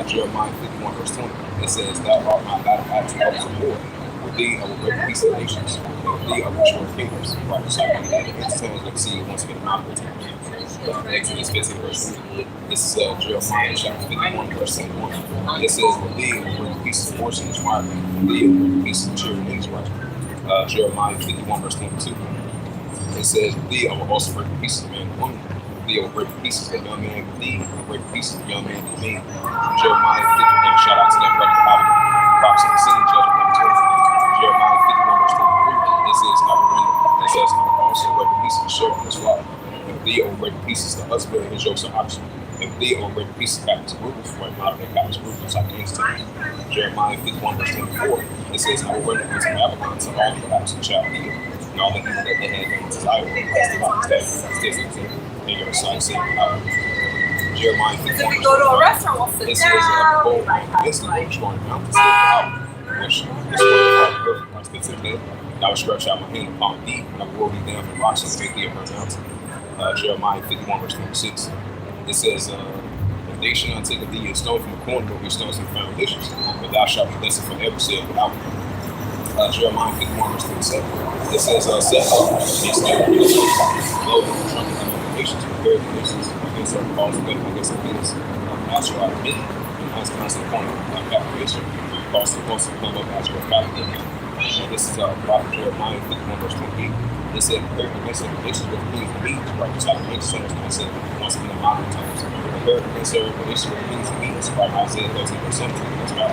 Jeremiah 51, verse 20. It says, thou art my battle axe and arms of war. With thee I will break the peace of nations, and with thee I will destroy kingdoms. Right, so we had against him, let's see once again the mouth of the times. Exodus 15, verse 3. This is Jeremiah chapter 51, verse 21. It says, with thee I will bring the peace of horse and his rider, and with thee I will bring the peace of children and his rider. Jeremiah 51, verse 22. It says, with thee I will also break the pieces of man and woman. With thee I thee will break pieces, the young man with thee will break pieces, the young man with me. Jeremiah 50, and shout out to that brother Bobby. Props on the scene, judgment number 20. Jeremiah 51, verse 23. It says, I will run it says, I will also break pieces the shepherd as well. And thee will break pieces the husband and his yokes of oxen. And thee will break pieces Baptist groups, for modern day Baptist groups like Einstein. Jeremiah 51, verse 24. It says, I will run into Babylon to all the house of Chaldea, and all the evil that they had done to Zion, as the Bible states in your sight, saying, Jeremiah 51, If we go to a restaurant, we'll sit it down. says, go instantly destroying the mountains, which is what the Lord said, I will stretch out my hand upon thee, and I will roll thee down from rocks and make thee a burnt mountain. Jeremiah 51, verse 26. It says, if they shall not take of thee a stone from a corner, but be stones from foundations, but thou shalt be blessed forever, saith the Lord. Jeremiah 51, verse 27. It says, set up, and still blow the trumpet among the nations, prepare the nations against our cause of government against the peace. Master out of midnight, and that's constant point of captivation. Cause the coast to come up as your captive. And this is prophet Jeremiah 51, verse 28. It said, prepare against the nations with kings and beings, right? Just like the ancient sinners, I said, once in the modern times. Prepare against the nations with kings and beings, right? Isaiah 13, verse 17. That's about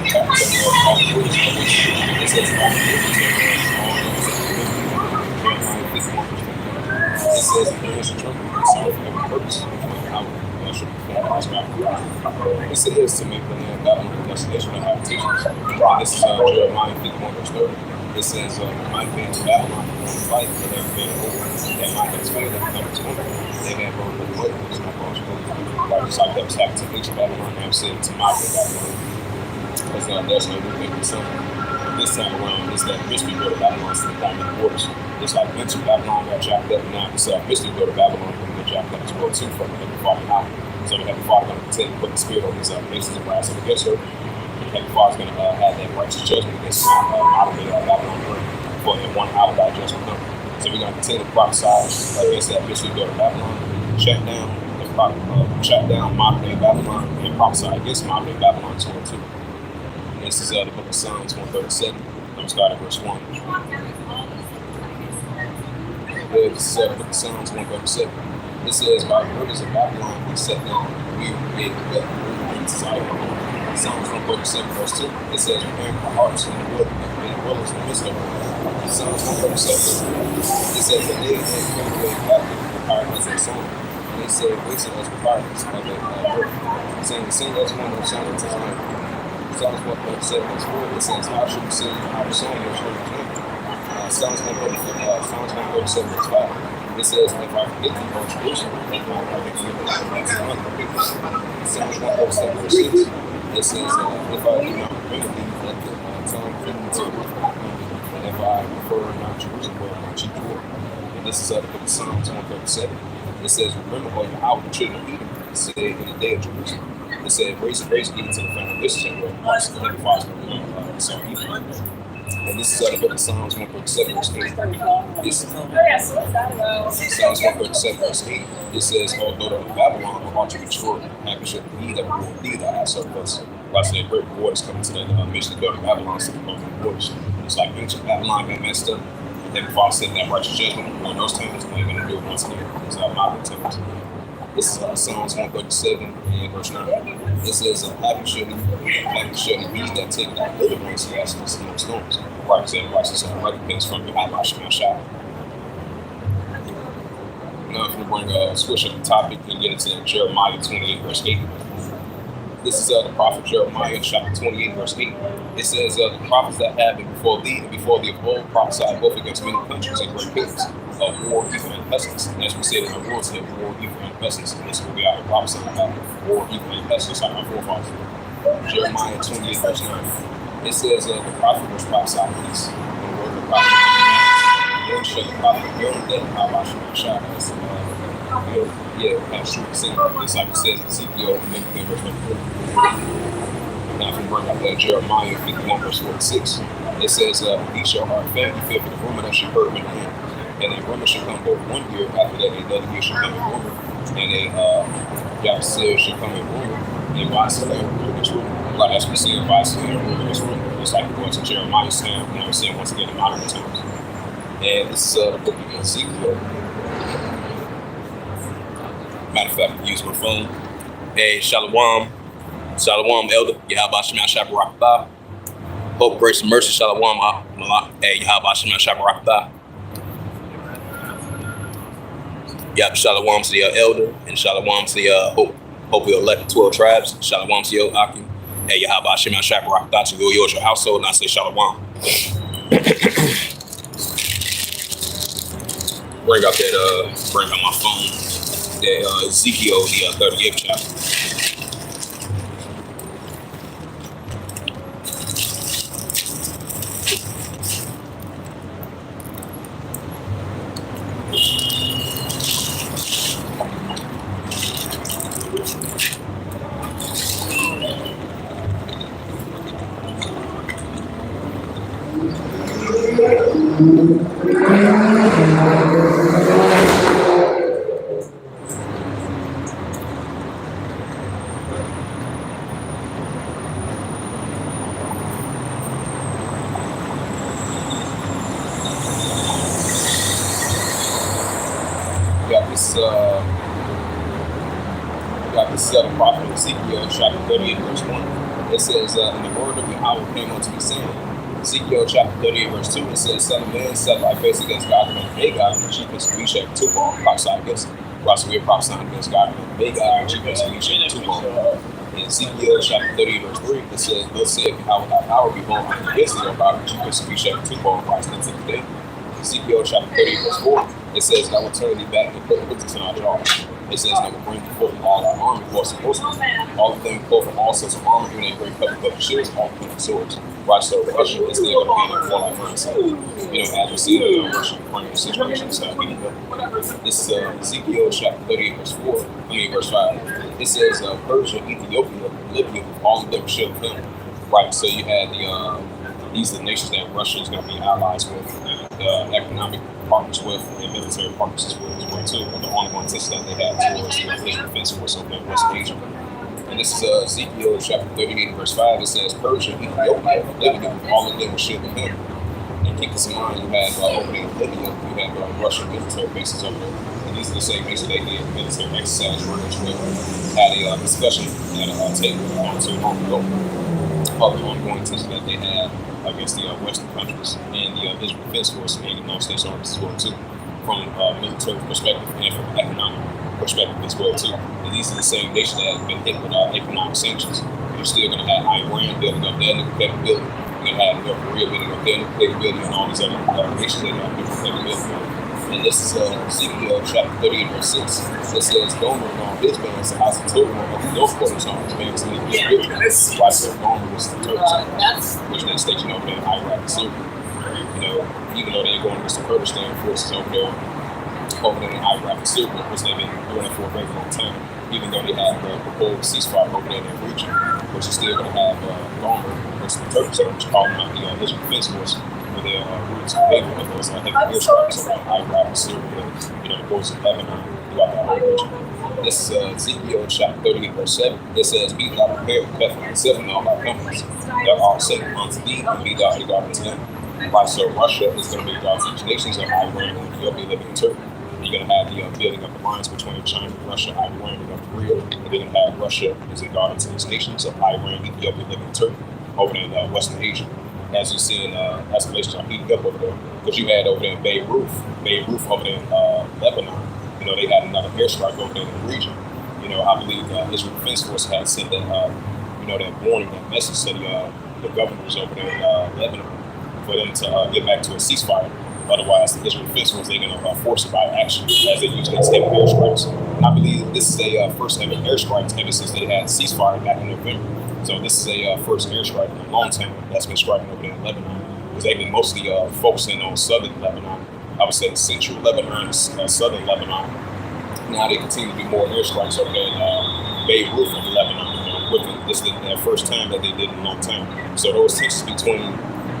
it says, it says, all the Jeremiah 51, verse 28. It says, and there is a trumpet, and sound for every purpose, and I will should perform God's mouth. This is to make the land Babylon a destination of habitations. And this is Jeremiah 51, verse 30. It says, my man in Babylon will fight, but they have been over, and my next man that comes to they have rolled with the weight, which is my boss. Right, just like that was happening to ancient Babylon, I'm saying to my Babylon. Because there's no new thing to say. This time around, it's that mystery go to Babylon to the primary borders. It's like ancient Babylon got jacked up, now it's mystery go to Babylon and get jacked up as well too from the Heavenly Father out. So the Heavenly Father going to continue to put the spirit on these nations and rise up against her. The Heavenly Father's going to have that righteous judgment against modern day Babylon for in 1 hour by judgment coming. So we're going to continue to prophesy against that mystery go to Babylon, shut down modern day Babylon, and prophesy against modern day Babylon as well too. This is the book of Psalms 137. I'm going to start at verse 1. This is the book of Psalms 137. It says, by the rivers of Babylon we set down, we created the bed to Zion. Psalms 137, verse 2. It says, prepare our hearts in the wood, and the willows in the midst of it. Psalms 137. It says, the day they came away captive, prepared us a song. And they said, wasting us prepared us of the earth. Saying, sing us one of songs to Zion. Psalms 137, verse 4, it says, how should we sing our song in children's name? Psalms 137, verse 5. It says, if I forget thee, O Jerusalem, if I forget thee, Psalms 137, verse 6. It says, if I do not remember thee, let the tongue cling to me. And if I refer not Jerusalem, where my cheek toward. And this is the book of Psalms 137. It says, remember, O Yahweh, the children of Edom, it said, in the day of Jerusalem. It said, raise Edom to the foundation, where hearts of the heaven fathers will so evil. And this is the book of Psalms 137, verse 8. Psalms 137, verse 8. It says, oh, go to Babylon, or ought to be destroyed. Happy should be that will be the ass of us. Like I said, great rewards coming to that mission to go to Babylon, so the rewards. It's like ancient Babylon got messed up. And then Father said that righteous judgment on those times, and they're going to do it once again. It's modern times. This is Psalms 137 and verse 9. It says, happy should he be that take that little ones to ask us in the storms. Right, said righteous recompense from the Abashah Shah. Now, if we bring a switch of the topic and get into Jeremiah 28, verse 8. This is the prophet Jeremiah, chapter 28, verse 8. It says, the prophets that have been before thee and before thee of old prophesied both against many countries and great kingdoms of war, evil, and pestilence. And as we said in our words, that war, evil, and pestilence. And this is what we are prophesying about war, evil, and pestilence, like our forefathers. Jeremiah 28, verse 9. It says, the prophet was prophesied peace. And the word of the prophet. Then shall the prophet build that Abashah as that's true. It's like it says in Ezekiel, verse 24. Now, if we bring up Jeremiah 51, verse 46, it says, he shall have family fear for the rumor that she heard in the land. And a rumor shall come over 1 year, after that another year shall come in rumor. And a said shall come in rumor. And wisely and rumor is rumor. Like as we see in wisely and rumor is rumor. It's like it was in Jeremiah's time, and we're seeing once again in modern times. And this is the book of Ezekiel. Matter of fact, use my phone. Hey, Shalom. Shalom, Elder. Yahweh Shema Shabbarakatah. Hope, grace, and mercy. Shalom. Hey, Yahweh Shema Shabbarakatah. Yep, Shalom to the Elder, and Shalom to the Hope we elect the 12 tribes. Shalom to your Akim. Hey, Yahweh Shema Shabbarakatah to yours, your household, and I say Shalom. Bring out my phone. That Ezekiel, the 38th chapter. Got this prophet Ezekiel chapter 38 verse 1. It says, and the word of Yahweh came unto me saying, Ezekiel chapter 38 verse 2, it says, Son of man, set thy face against God and Magog, and the chiefest of Meshach and Tubal, prophesy against we are prophesying against God and Magog, and the chiefest of Meshach and Tubal. In Ezekiel chapter 38 verse 3, it says, thus saith Yahweh thy power, behold, against thee, O God, and the chiefest of Meshach and Tubal, prophesy unto the day. Ezekiel chapter 38 verse 4, it says, I will turn thee back and put riches in our jaws. It says, I will bring forth all our army, force and host, all of them forth from all sorts of armor, even a great public of shields, all of them swords. Right, so Russia is still going to be in for like months. As we see Russia running the situation, so this is Ezekiel chapter 38 verse 5. It says, Persia, Ethiopia, Libya, all of them shall come. Right, so you had these are the nations that Russia is going to be allies with, economic partners with, and military partners with as well too. But the ongoing test that they have towards the defense force over in West Asia. And this is Ezekiel chapter 38 verse 5. It says, Persia, Ethiopia, Libya, all of them will shield with him. And keep this in mind, you had over there in Libya, you had Russian military bases over there. And these are the same bases they did military exercise runners with. Had a discussion at a table not too long ago of the ongoing tension that they had against the Western countries and the Israel Defense Force and the United States Army as well too, from a military perspective and from an economic perspective as well too. And these are the same nations that have been hit with economic sanctions. You're still going to have Iran building up their nuclear capability. You're going to have North Korea building up their nuclear capability, and all these other nations that have nuclear capability. And this is Ezekiel chapter 38 verse 6. It says, Gomer and all his bands, the house of Tubal of the north quarters on his bands, and he was why so Gomer was the Turks, which they stationed over there in Iraq and Syria. Even though they're going against the Kurdistan forces over there in Iraq and Syria, which they've been doing it for a very long time, even though they have a proposed ceasefire over there in that region, which is still going to have Gomer against the Turks, which calling out the Israel Defense Force with their roots and paper of those heavy airstrikes around Iraq and Syria, the borders of Lebanon, throughout that whole region. This is Ezekiel chapter 38 verse 7. It says, Be thou prepared with Bethlehem and seven all thy companies that are sent unto thee, and be thou a guard unto them. Right, so Russia is going to be a guard to each nations of Iran, and Ethiopia, Libya, and Turkey. You're going to have the building of alliance between China, Russia, Iran, and North Korea. And then you have Russia as a guard to these nations of Iran, Ethiopia, Libya, and Turkey over in Western Asia. As you see, escalations are heating up over there. Because you had over there in Beirut over there in Lebanon. They had another airstrike over there in the region. I believe Israel Defense Force had sent that, that warning, that message to the governors over there in Lebanon for them to get back to a ceasefire. Otherwise, the Israel Defense Force, they're going to force it by action as they use these heavy airstrikes. And I believe this is a first ever airstrike ever since they had ceasefire back in November. So this is a first airstrike in a long time that's been striking over there in Lebanon. Because they've been mostly focusing on southern Lebanon. I would say central Lebanon, southern Lebanon. Now they continue to do more airstrikes over there in Beirut in Lebanon. This is their first time that they did in a long time. So those tensions between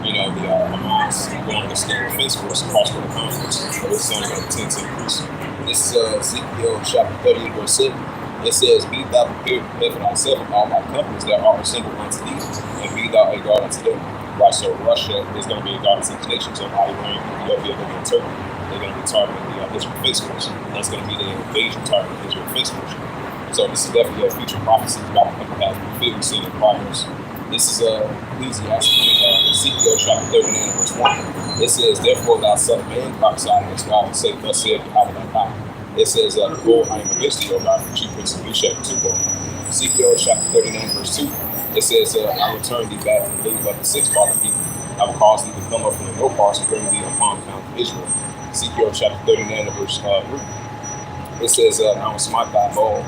the Hamas going against the defense force across the conflicts, it's only going to tend to increase. This is Ezekiel chapter 38 verse 7. It says, Be thou prepared for thyself and all thy companies that are assembled unto thee, and be thou a guard unto them. Right, so Russia is going to be a guardian nation, so Iran, Ethiopia, Libya, and Turkey. They're going to be targeting the Israel Face Force. That's going to be the invasion targeting the Israel Face Force. So this is definitely a future prophecy about the coming past. We feel we see in progress. This is Ecclesiastes, Ezekiel chapter 39, verse 1. It says, "Therefore thou son of man, prophesy against God and say, thus saith Yahweh thy God." It says, "Behold, I am against thee, O God, for chief prince of Meshach and Tubal." Ezekiel chapter 39, verse 2. It says, "I will turn thee back and leave up the six part of people. I will cause thee to come up from the no parts and bring thee upon the mountain of Israel." Ezekiel chapter 39, verse 3. It says, "I will smite thy bow."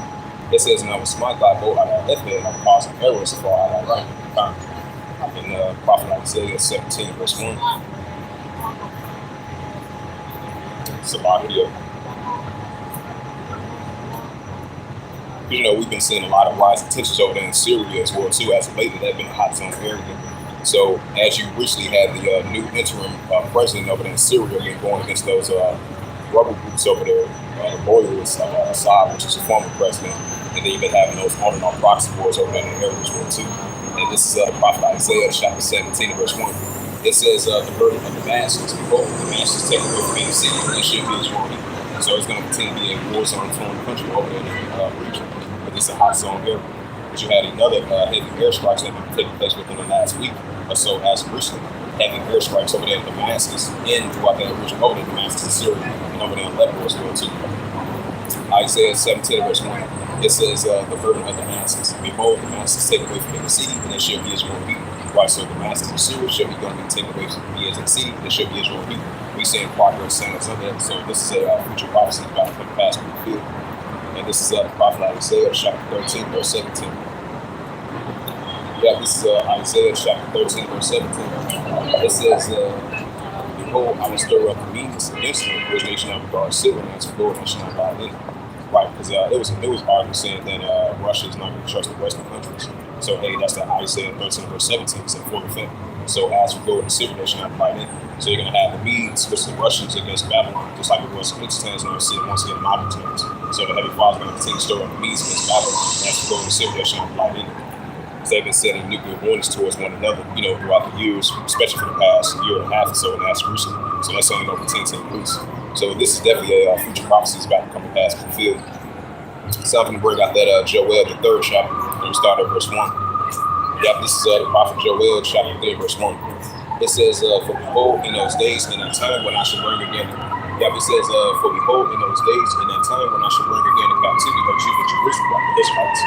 It says, "And I will smite thy bow out of thy left hand, and I will cause an arrow to fall out of thy right hand." In Prophet Isaiah 17, verse 1. Salakia. You know, we've been seeing a lot of rising tensions over there in Syria as well, too. As of late, that's been a hot zone area. So, as you recently had the new interim president over there in Syria been going against those rebel groups over there, the loyalists of Assad, which is a former president, and then you've been having those on and off proxy wars over there in the area as well, too. And this is Prophet Isaiah chapter 17, verse 1. It says, "The burden of Damascus, behold, Damascus taken away from the city, and it should be as well." So it's going to continue to be a war zone torn country over there in the region. But this is a hot zone area. But you had another heavy airstrikes that have been taking place within the last week or so as of recently. Heavy airstrikes over there in Damascus and throughout that region over there in Damascus and Syria and over there in Lebanon as well too. Isaiah 17, verse 1. It says, "The burden of Damascus. Behold, Damascus taken away from the city, and it shall be as one people." Right, so Damascus and Syria shall be going to be taken away from the as a city, and it shall be as one people. We seeing progress signs of that. So this is a future prophecy about the past fulfilled. And this is the prophet Isaiah chapter 13, verse 17. Yeah, this is Isaiah chapter 13, verse 17. It says, "Behold, I will stir up the meanness against them, which they shall not regard silver, and as for gold, they shall not buy it." Right, because it was a news article saying that Russia is not going to trust the Western countries. So, hey, that's that Isaiah 13, verse 17, it's in full effect. So, as for gold and silver, they shall not buy it. So, you're going to have the Medes, which is the Russians, against Babylon, just like it was in ancient times, and we'll see it once again in modern times. So, the Heavenly Father is going to continue to stir up the Medes against Babylon, and as for gold and silver, they shall not buy it. They've been setting nuclear warnings towards one another, throughout the years, especially for the past year and a half or so, and that's recently. So that's only going to continue to increase. So this is definitely a future prophecy is about to come to pass and fulfilled. So I'm going to bring out that Joel, the 3rd chapter, and we start at verse 1. Yeah, this is the prophet Joel, chapter 3, verse 1. It says, "For behold, in those days and that time when I shall bring again." Yeah, it says, "For behold, in those days and that time when I shall bring again the captivity of Judah and Jerusalem like the Israelites."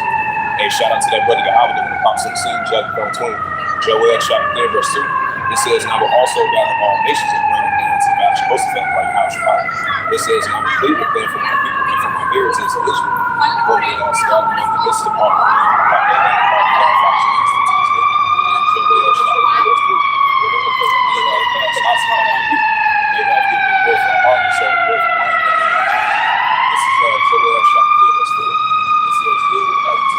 Hey, shout out to that brother Yahweh when it pops on the scene, chapter 20. Joel chapter 3, verse 2. It says, "And I will also gather all nations and bring them into Mount Jehoshaphat, like Mount Shabbat." It says, "And I will plead with them for my people and for my heritage of Israel. For they have scattered among the midst of part of the land, like that land, part of the land, Joel chapter 3, verse 3. They have cast lots upon my people. They have given me both a heart and soul, both a mind and a mind." This is Joel chapter 3, verse 4. It says, "They will have to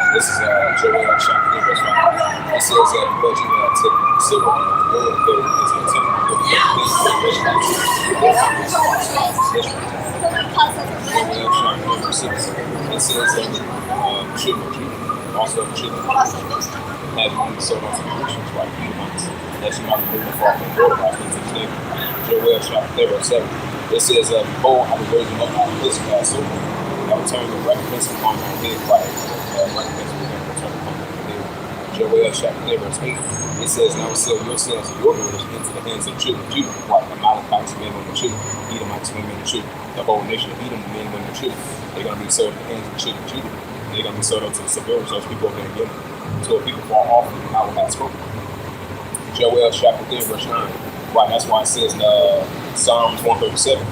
This is Joel chapter 3, verse 5. It says, "Because you have taken the silver and the gold, there is a temple of the Joel chapter 3, verse 6. It says, "Children of Judah, also the children of Judah, have been sold unto the Christians, like Edomites, that you might remove the fault from the Lord by into the state." Joel chapter 3, verse 7. It says, "Behold, I will raise them up out of this castle. I will turn the recompense upon my head, right? Recompense will never return upon my head." Joel chapter 3, verse 8. It says, "And I will sell your sons and your daughters into the hands of the children of Judah, like Amalekites, men, women, and children, Edomites, women, and children." The whole nation of Edom, men, women, and children. They're going to be sold in the hands of the children of Judah. They're going to be sold up to the suburbs, those people over there in Yemen, until people fall off and I will have spoken. Joel chapter 3, verse 9. Right, that's why it says in Psalms 137,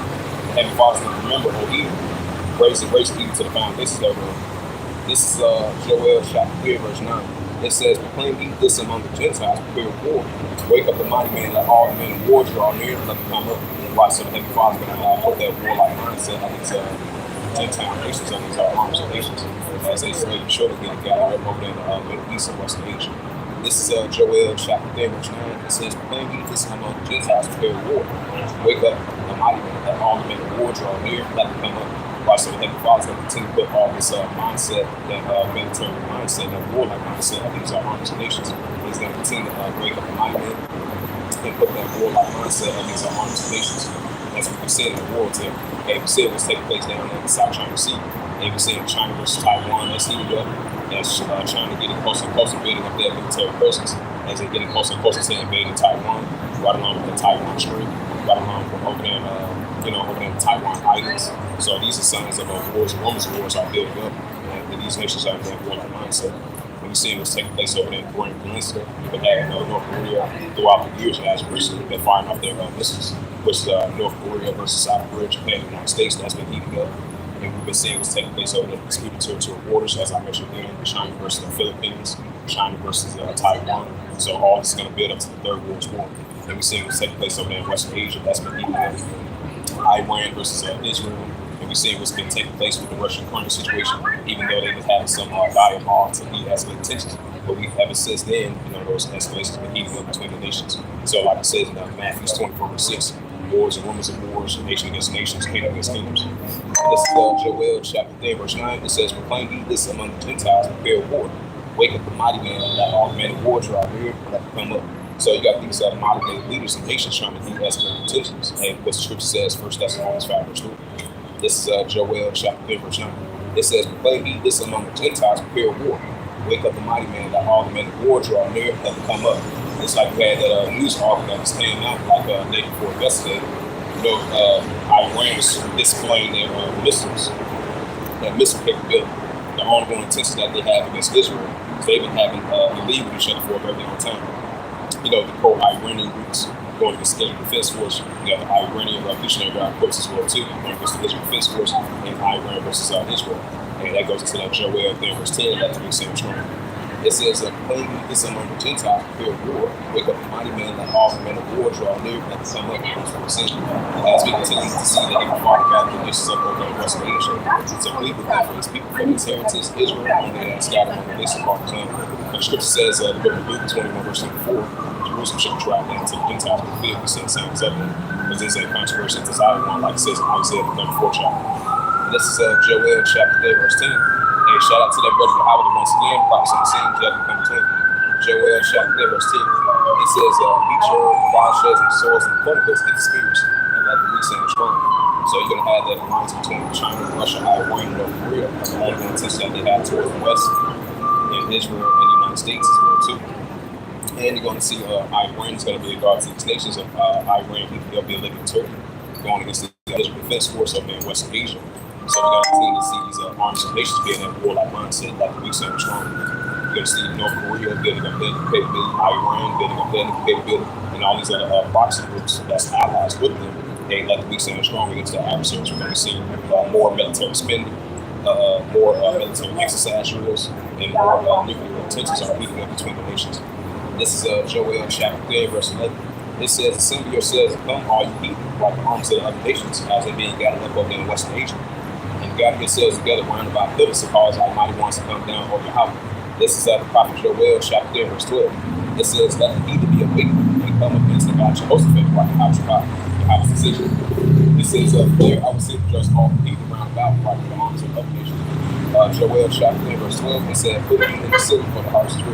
"Heavenly Father, remember, O Edom, raise Edom to the foundations of the world." This is Joel chapter 3, verse 9. It says, "Proclaim ye this among the Gentiles, prepare war. Wake up the mighty man, let all the men of war draw near, let them come up." Right, so the Heavenly Father is going to put that warlike mindset on these Gentile nations, on these arms of nations, as they slowly show to get gathered up over there in the Middle East and West Asia. This is Joel chapter 3, verse 9. It says, proclaim ye this among the Gentiles, prepare war. Wake up the mighty men, let all the men of war draw near, let them come up. Watch, so the Heavenly Father's going to continue to put all this mindset, that military mindset, that warlike mindset of these armies of nations. He's going to continue to wake up the mighty men and put that warlike mindset of these armies of nations. As we said in the war, we said what's taking place down in the South China Sea. And we see China versus Taiwan, that's heated up. As China getting closer and closer, building up their military presence, as they're getting closer and closer to invading Taiwan, right along with the Taiwan Strait, right along with over there, over there in the Taiwan Islands. So these are signs of wars and women's wars are building up, and these nations have that warlike mindset. When you see what's taking place over there in the Korean Peninsula, you've been having North Korea throughout the years as recently been firing off their missiles, which North Korea versus South Korea, Japan, and the United States, that's been heating up. And we've been seeing what's taking place over the disputed territorial borders, as I mentioned again, China versus the Philippines, China versus Taiwan. So all this is going to build up to the Third World War. And we're seeing what's taking place over there in Western Asia, that's been heating up. Iran versus Israel. And we're seeing what's been taking place with the Russian-Ukraine situation, even though they've been having some dialogue to de-escalate tensions. But we haven't since then, those escalations have been heating up between the nations. So like it says in Matthew 24:6, wars and rumors of wars, nation against nations, kingdom against kingdoms. This is Joel chapter 3, verse 9. It says, proclaim ye this among the Gentiles, prepare war. Wake up the mighty man, let all the men of war draw near, let them come up. So you got these mighty men leaders and nations trying to de-escalate tensions. And what the scripture says, 1 Thessalonians 5, verse 2. This is Joel chapter 3, verse 9. It says, proclaim ye this among the Gentiles, prepare war. Wake up the mighty man, let all the men of war draw near, let them come up. It's like we had that news article that just came out like a day before yesterday. Iran was displaying their missiles, their missile capability, the ongoing intentions that they have against Israel. So they've been having illegal each other for a very long time. The pro-Iranian groups going against the Israel Defense Force. You got the Iranian Revolutionary Guard Corps as well too, going against the Israel Defense Force, and Iran versus Israel. And that goes into that Joel verse 10 that we see strong. It says, proclaim this among the Gentiles, prepare war. Wake up the mighty man, let all the men of war draw near, let them come up. As we continue to see the Heavenly Father gather the nations up over in Western Asia, to plead with them for his people, for his heritage, Israel, and they scattered among the nations of the land. The scripture says, the book of Luke 21, verse 24, Jerusalem shall be trodden down to the Gentiles with fear. We see the same example, because there's a controversy to Zion, like it says in Isaiah 34 chapter. And this is Joel chapter 3, verse 10. Hey, shout out to that brother Howard once again, props on the scene, come to Joel chapter 3, verse 10. It says, beat your watersheds and swords and thunderbolts into spears, and let the weak stand strong. So you're going to have that alliance between China, Russia, Iran, and North Korea, and all the intentions that they have towards the West, and Israel, and the United States as well, too. And you're going to see Iran is going to be a guard to these nations of Iran, they'll be a living Turkey, going against the Israel Defense Force over in Western Asia. So we're going to continue to see these armies of nations being in a warlike mindset, like the weak stand strong. You're going to see North Korea building up their capability, Iran building up their capability, and all these other boxing groups that's allies with them. They let the weak stand strong against their adversaries. We're going to see more military spending, more military exercise drills, and more nuclear tensions are heating up between the nations. This is Joel chapter 3, verse 11. It says, assemble yourselves and come, all you people, like the arms of the other nations, as they being gathered up over in Western Asia. And gather yourselves together round about pillars to cause Almighty ones to come down over your house. This is the prophet Joel chapter 3, verse 12. It says, let the heathen be awakened and come against the God Jehoshaphat, like the house of God, the house decision. It says, there I will sit and judge all the heathen round about, like the arms of other nations. Joel chapter 3, verse 12, it said, put them in the city for the harvest tree.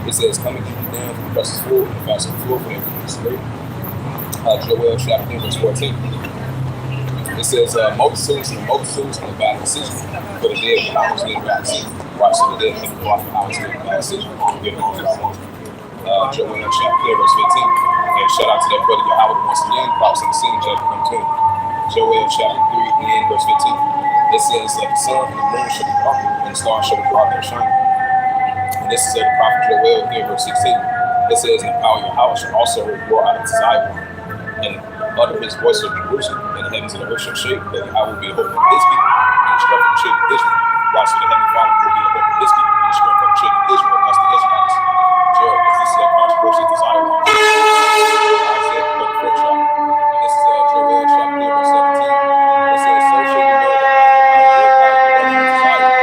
It says, come and get you down from the precious floor and the fast floor for everything is great. Joel chapter 3, verse 14. It says, multitudes and the bad decision. For the dead, the hours live bad decision. Watch the dead, and the hours live bad decision. Getting on what I want. Joel chapter 3, verse 15. And shout out to that brother Howard once again. Props on the scene, chapter 22. Joel chapter 3, and verse 15. It says, the sun and the moon shall be darkened, and the stars shall be brought their shining. And this is the prophet Joel here, verse 16. It says, and the power of your house shall also roar out of Zion, and utter his voice of Jerusalem, and the heavens and the earth shall shake, that I will be a hope of his people, and the strength of the children of Israel. Watch, the heavenly Father will be the hope of his people, and the strength of the children of Israel, that's the Israelites. So, this is a controversy to Zion. Isaiah 34 chapter. This is Joel chapter 3, verse 17. It says, so shall you know that I will to Zion.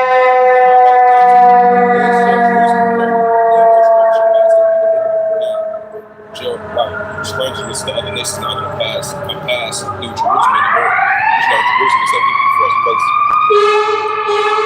Jerusalem anymore. There's no Jerusalem, it's a people first place.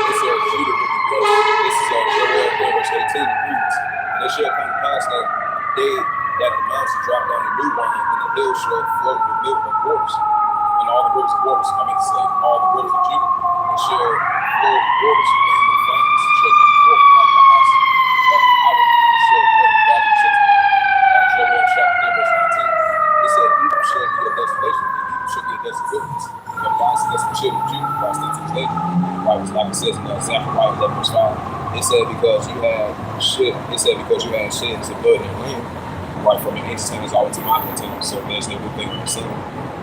It's a Judah will be blessed. This is Joel 1 verse 18 reads, and it shall come to pass that day that the mountains drop down the new wine, and the hills shall flow with milk and waters, and all the rivers of waters, I meant to say, all the rivers of Judah, and shall flow with waters, and the fountains shall come forth out of the house of the hour, and shall water the valley of Shittim. Joel chapter 3 verse 19. It said, Edom shall be a desolation, and Edom shall be a desolate wilderness. But God said, that's the children of Judah, God said to this day. Right, like it says in Zechariah 11 verse 5. It said because you had sheds of blood in your land, right, from the ancient times all to modern times. So there's no good thing in the sin.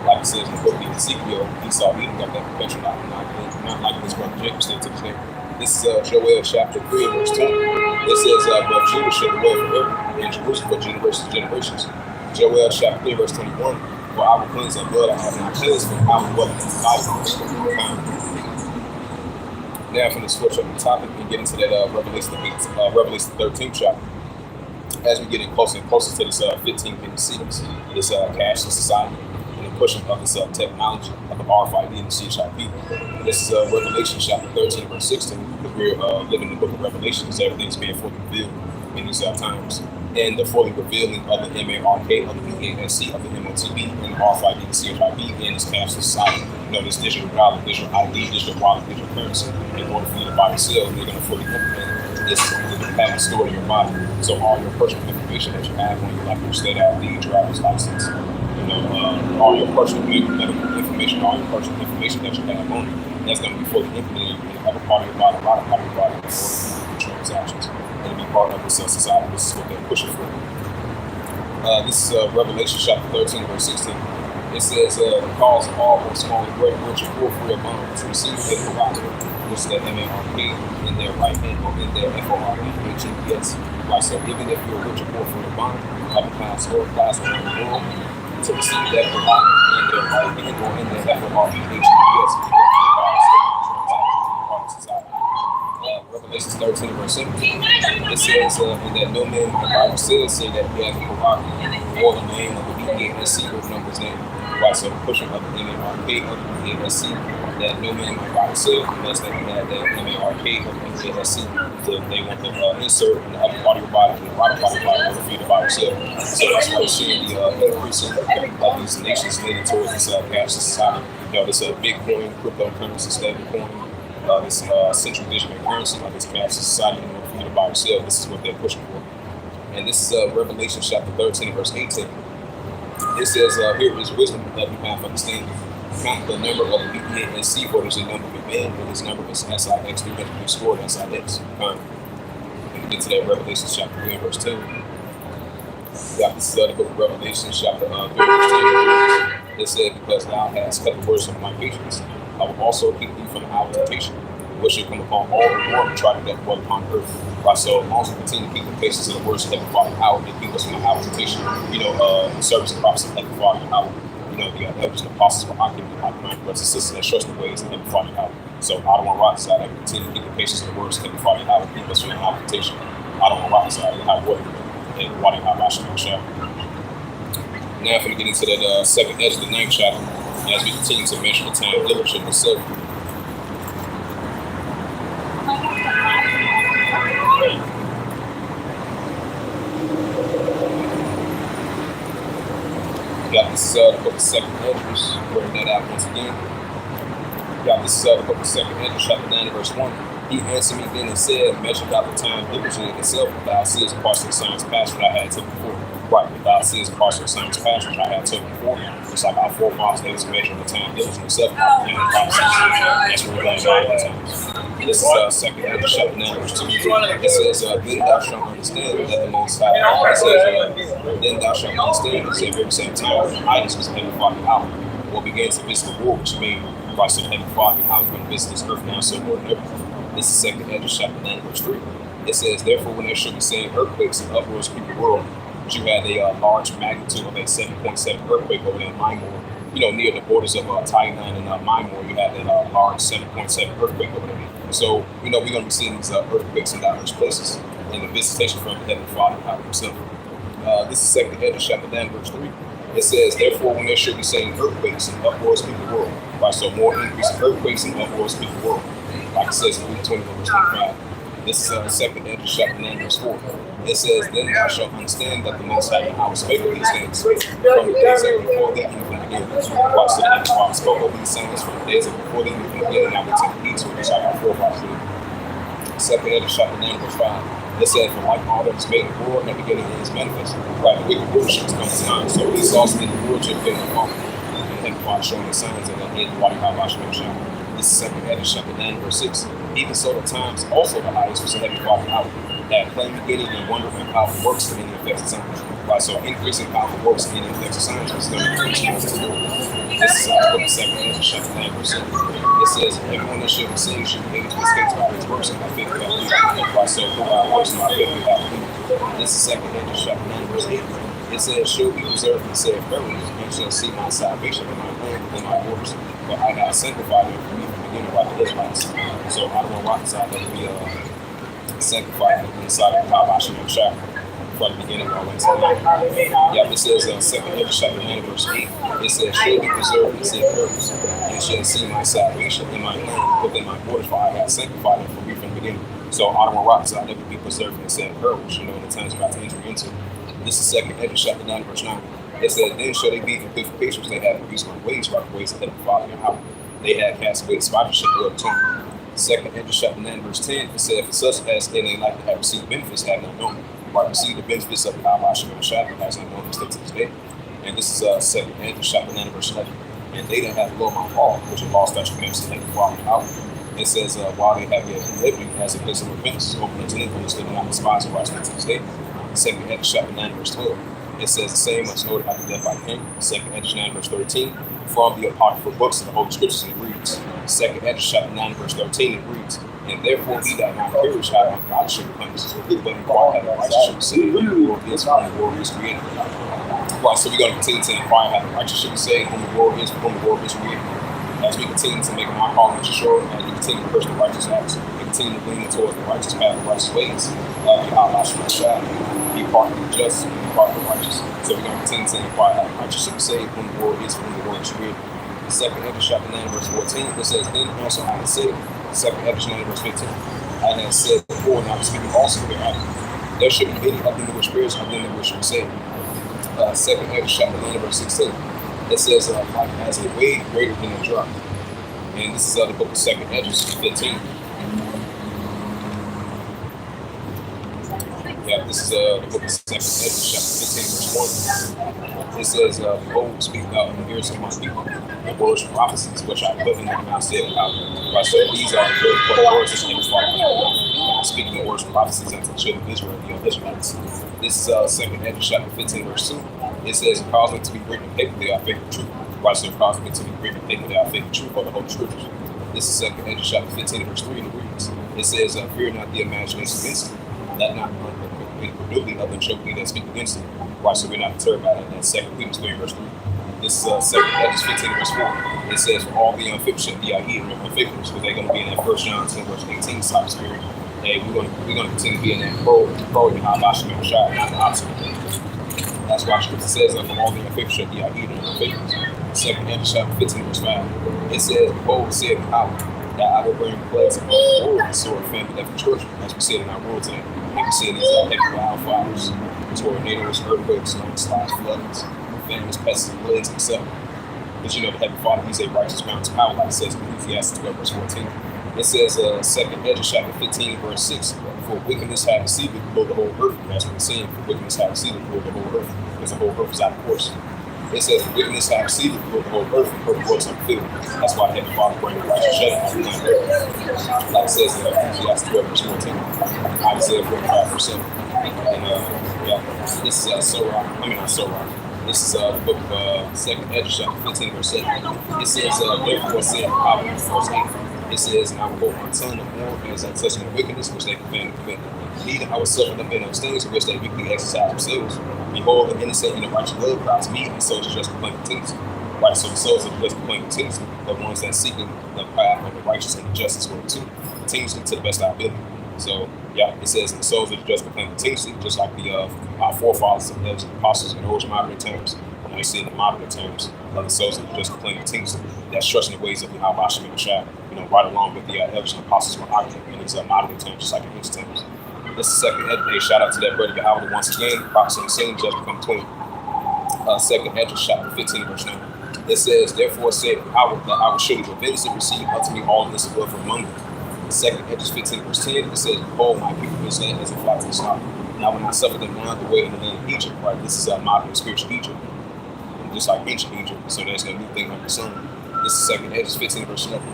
Like it says in the book of Ezekiel, Esau Edom got that perpetual not like this brother Jacob said to this day. This is Joel chapter 3 verse 20. It says, but Judah shall dwell forever, and Jerusalem for generations and generations. Joel chapter 3 verse 21. For I will cleanse their blood, I have not cleansed them, I will dwell in the life. Now, from the switch up the topic and get into that Revelation 13th chapter. As we get in closer and closer to this 15th in the series, this cashless society and the pushing of this technology of the RFID and the CHIP. This is Revelation chapter 13 verse 16, because we're living in the book of Revelation, so everything's being fully revealed in these times. And the fully revealing of the MARK, of the BASC, of the MOTB, and the RFID, the CHIP, and this cashless society. You know, this digital wallet, digital ID, digital wallet, digital currency. In order for you to buy or sell, they're going to fully implement this to have it stored in your body. So all your personal information that you have on you, like your state ID, driver's license, all your personal medical information, all your personal information that you have on you, that's going to be fully implemented in every part of your body, a lot of part of your body, in order for transactions and to be part of this society. This is what they're pushing for. This is Revelation chapter 13, verse 16. It says, calls all both small and great, rich and poor, free or bond, to receive their provider, which is their MARK, in their right hand or in their FORHGS. Right, so even if you're rich or poor, free or bond, you have a class or class around the world, to receive that provider in their right hand or in their FORHGS. Revelation 13, verse 17. It says, and that no man, the Bible says, say that he has a provider, or the name of the BASC or numbers name. Right, so the pushing of the MARK of the BASC, that no man might buy or sell unless they had that MARK of the BASC. So they want to insert in the upper part of your body, and the right part of your body, in order for you to buy or sell. So that's why you're seeing the increasing of these nations leading towards this cashless society. This Bitcoin, cryptocurrency, stablecoin. This central digital currency, like this cashless society, in order for you to buy or sell. This is what they're pushing for. And this is Revelation chapter 13, verse 18. It says, here is wisdom that you have understanding. Count the number of the BASC, for there's a number of a man, and his number is SIX, 300 scored SIX. And we get to that Revelation chapter 3, verse 10. Yeah, this is the book of Revelation chapter 3, verse 10. It said, because thou hast kept the words of my patience, I will also keep thee from the hour of temptation, which shall come upon all the world and try to death dwell upon earth. Right, so as long as we continue to keep the patience of the words of Heavenly Father out, and keep us from the hour of temptation, the service and prophecy of Heavenly Father out. The elders and apostles were occupied by my brothers and sisters that trust the ways of Heavenly Father out. So I don't want to rock side. I continue to keep the patience of the words of Heavenly Father out and keep us from the hour of temptation. I don't want to rock side. I have what? And why do I have my chapter? Now, if we get into that second edge of the 9th chapter, as we continue to measure the time diligently and so. Got this the book of 2nd Ezra, wording that out once again. Got this the book of 2nd Ezra, chapter 9, verse 1. He answered me then and said, measure out the time diligently in itself, but thou seest partial signs past what I had told before. Right, but thou seest partial signs past what I had told before. It's like our forefathers, they was measuring the time diligently itself. That's what we're going to do all the times. This is 2nd Ezra, chapter 9, verse 2. It says, then thou shalt understand that the Most High. It says, then thou shalt understand, it says, every same time, idols was Heavenly Father out. Or began to visit the war, which means Christ said, Heavenly Father, I was going to visit this earth now, so more than ever. This is 2nd Ezra, chapter 9, verse 3. It says, therefore, when there should be saying earthquakes and uproars keep the world, but you had a large magnitude of a 7.7 earthquake over there in Myanmar. Near the borders of Thailand and Myanmar, you had a large 7.7 earthquake over there. So, we're going to be seeing these earthquakes in diverse places and the visitation from the Heavenly Father out himself. This is 2nd Ezra, chapter 9, verse 3. It says, therefore, when there should be saying earthquakes and uproars in the world. Right, so more increase in earthquakes and uproars in the world. Like it says in Luke 21, verse 25. This is second Ezra chapter 9, verse 4. It says, then thou shalt understand that the Most High Yahweh spake of these things from the days of before thee even began. Watch the end. While I spoke of these things from the days of before thee even began, I will take heed to it, which I got forefathers did. Second Ezra chapter 9, verse 5. It says, for like all that was made in the world, in the beginning is manifest. Like the wicked rulership is coming to mind. So he's also in the rulership getting involved. And the Father showing the signs of the end of what God showing. This is second Ezra chapter 9, verse 6. Even so, the times also the highest was a heavy Father out. That plain beginning and wonderful and powerful works and any effects of signs. Right, so increasing powerful works and any effects of signs was going to be preached. This is second Ezra chapter 9, verse 7. It says, everyone that should be seen should be able to escape by his works and by faith without belief. Right, so who our works and by faith without belief. This is second Ezra chapter 9, verse 8. It says, shall be preserved and said, verily, and shall see my salvation in my land within my borders. But I have sanctified them from me from the beginning by the Israelites. So I don't know why that would be sanctified inside of the Bible from the beginning all the way to the end. Yeah, it says second Ezra chapter 9, verse 8. It says, shall be preserved and said, verily, and shall see my salvation in my land within my borders, for I have sanctified them from me from the beginning. So I don't want rocks out never be preserved and said, verily, in the times about to enter into. This is second Ezra chapter 9, verse 9. It says, then shall they be in faithful patience, they have increased my ways, by the ways of the Father and Yahweh. They had cast away the sponsorship of the tongue. Second Ezra chapter 9, verse 10, it said, for such as in a life that have received benefits have not known, or received the benefits of the Yahweh has not known to this day. And this is second Ezra chapter 9, verse 11. And they that have below my law, which are law, statutes, commandments, and the Father and Yahweh. It says, while they have yet living as a place of repentance, open unto them, and still not despise and righteousness to this day. Second Ezra chapter 9, verse 12. It says the same as noted after death by him. Second Ezra 9, verse 13. From the apocryphal books of the Holy Scriptures, and it reads. Second Ezra chapter 9, verse 13, it reads, and therefore he that not perish have not God should repentance, but inquire how the righteous should be saved, whom the world is, whom the world is created. Right, so we're going to continue to inquire how the righteous should be saved, whom the world is, created. As we continue to make our calling sure, as we continue to push the righteous acts, we continue to lean towards the righteous path, the righteous ways, Allah shall be part of the just, be part of the righteous. So we're going to continue to inquire how the righteous should be saved, whom the world is, whom the world is created. Second Ezra chapter 9, verse 14, it says, then also I have said, second Ezra 9, verse 15, I have said before, and I was speaking also hereafter, there should be many of them that were spirits, of them that were should be saved. Second Ezra chapter 9, verse 16, it says, like as a wave greater than a drop. And this is the book of second Ezra 15. Yeah, this is the book of second Ezra chapter 15, verse 1. It says, behold, speak thou in the ears of my people, the words of prophecies, which I put in their mouth, said about. Right, so these are the very important words that came from speaking the words of prophecies unto the children of Israel, the Israelites. This is second Ezra chapter 15, verse 2. It says, cause them to be written in paper, they are faithful truth. Right, so cause them to be written in paper, they are faithful truth, or the Holy Scriptures. This is second Ezra chapter 15, verse 3, and it reads. It says, fear not the imagination against them, let not incredulity of them choke me that speak against them. Right, so we're not deterred by that. That's second Peter 3, verse 3. This is second Ezra 15, verse 4. It says, for all the unfaithful shall be and unfaithfulness, because they're going to be in that 1 John 10, verse 18 type of spirit. Hey, we're going to continue to be in that pro and how about you shot, not the opposite. That's why Scripture says that from all the unfaithful shall be and unfaithfulness. Second Ezra chapter 15, verse 5. It says, behold, said Yahweh, that I will bring plagues upon the world, and sword, famine, and destruction, as we said in our world today. And we said these heavy wildfires, tornadoes, earthquakes, landslides, floodings, famines, pests, and plagues, etc. But the Heavenly Father, He's a righteous mountain power, like it says in Ecclesiastes 12, verse 14. It says, second Ezra chapter 15, verse 6, for wickedness have deceived below the whole earth. That's what it's saying, for wickedness have deceived below the whole earth, because the whole earth is out of course. It says, wickedness have deceived below the whole earth, and her works unfilled. That's why Heavenly Father bring the righteous judgment on the earth. Like it says in Ecclesiastes 12, verse 14, Isaiah 45%. And this is Sorah. This is the book of second Ezra chapter 15, verse 7. It says, therefore said Yahweh, verse 8. It says, and I will hold my tongue no more as I touch the wickedness which they command to commit. Neither I will suffer them in those things in which they weakly exercise themselves. Behold, the innocent and the righteous love cries me, and souls are just complain continuously. Right, so the souls are just complain continuously, the ones that seeking the path of the righteous and the justice will too, continuously to the best of our ability. So, yeah, it says, and the souls are just complain continuously, just like the our forefathers, the apostles, and those modern times. When they say in the modern terms, the souls of just plain teams that's trusting the ways of the Yahweh Shem Shah, right along with the elders and apostles were arguing in these modern terms, just like in ancient terms. This is second Edge. Shout out to that brother Yahweh once again. Prophecy and sin, judgment come between. Second Edge, chapter 15, verse 9. It says, therefore said Yahweh that I will surely revenge and receive unto me all this blood from among them. Second Edge 15, verse 10. It says, behold, my people is land as a flock to the slaughter. Now when I suffer them now the way in the land of Egypt, right? This is a modern spiritual Egypt, just like ancient Egypt. So there's no new thing under the sun. This is second Edge 15, verse 11.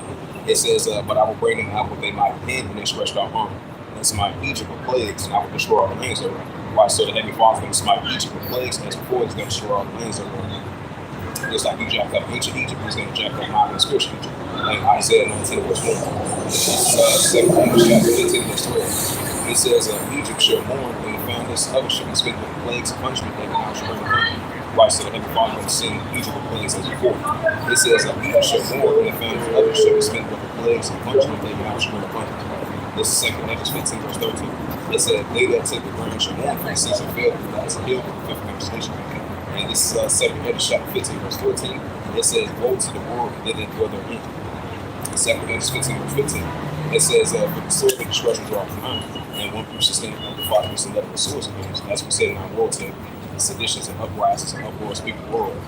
It says, but I will bring them out with a mighty hand and they stretched out arm. And smite Egypt with plagues, and I will destroy all the lands over. Why? So the Heavenly Father is going to smite Egypt with plagues, and as before, he's going to destroy all the lands over. Just like he jacked up ancient Egypt, he's going to jack up modern spiritual Egypt. Like Isaiah 19, verse 1. This is second Edge chapter 15, verse 12. It says, Egypt shall mourn when the foundness of it shall be smitten with plagues and punishment, and I shall bring upon you. Why? So the Heavenly Father will send Egypt with plagues as before. It says, Egypt shall mourn when the foundness of it shall be smitten with plagues and punishment, and I shall bring upon you. This is second Edge 15, verse 13. It says, they that take the ground shall mourn for the season failed, and that's a hill for the fifth conversation. And this is second Edge chapter 15, verse 14. It says, woe to the world, and they that dwell therein. Second Edge 15, verse 15. It says, for the sword of destruction draw from none, and one people shall stand up the fathers and let the swords of them. That's what we said in our world today. Seditions and uprisings and uproars speak the world.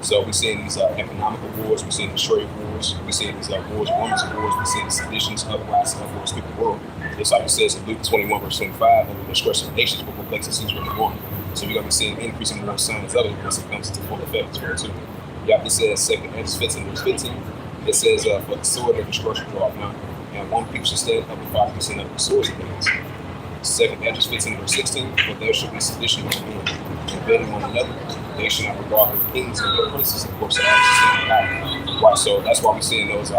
So we're seeing these economical wars, we're seeing the trade wars, we're seeing these wars, women's wars, we're seeing the seditions, uprisings, uproars speak the world. Just like it says in Luke 21, verse 25, and the destruction of nations will perplex and cease really one. So we're going to be seeing increasing more signs of it once it comes into full effect as well too. Yeah, it says second Edge 15, verse 15. It says, for the sword of destruction draweth nigh, and one people shall stand up and 5% of the swords of things. Second Edge 15, verse 16. For there shall be sedition among men, invading one another. They shall not regard their kings and their princes, and of course, right. So that's why we're seeing those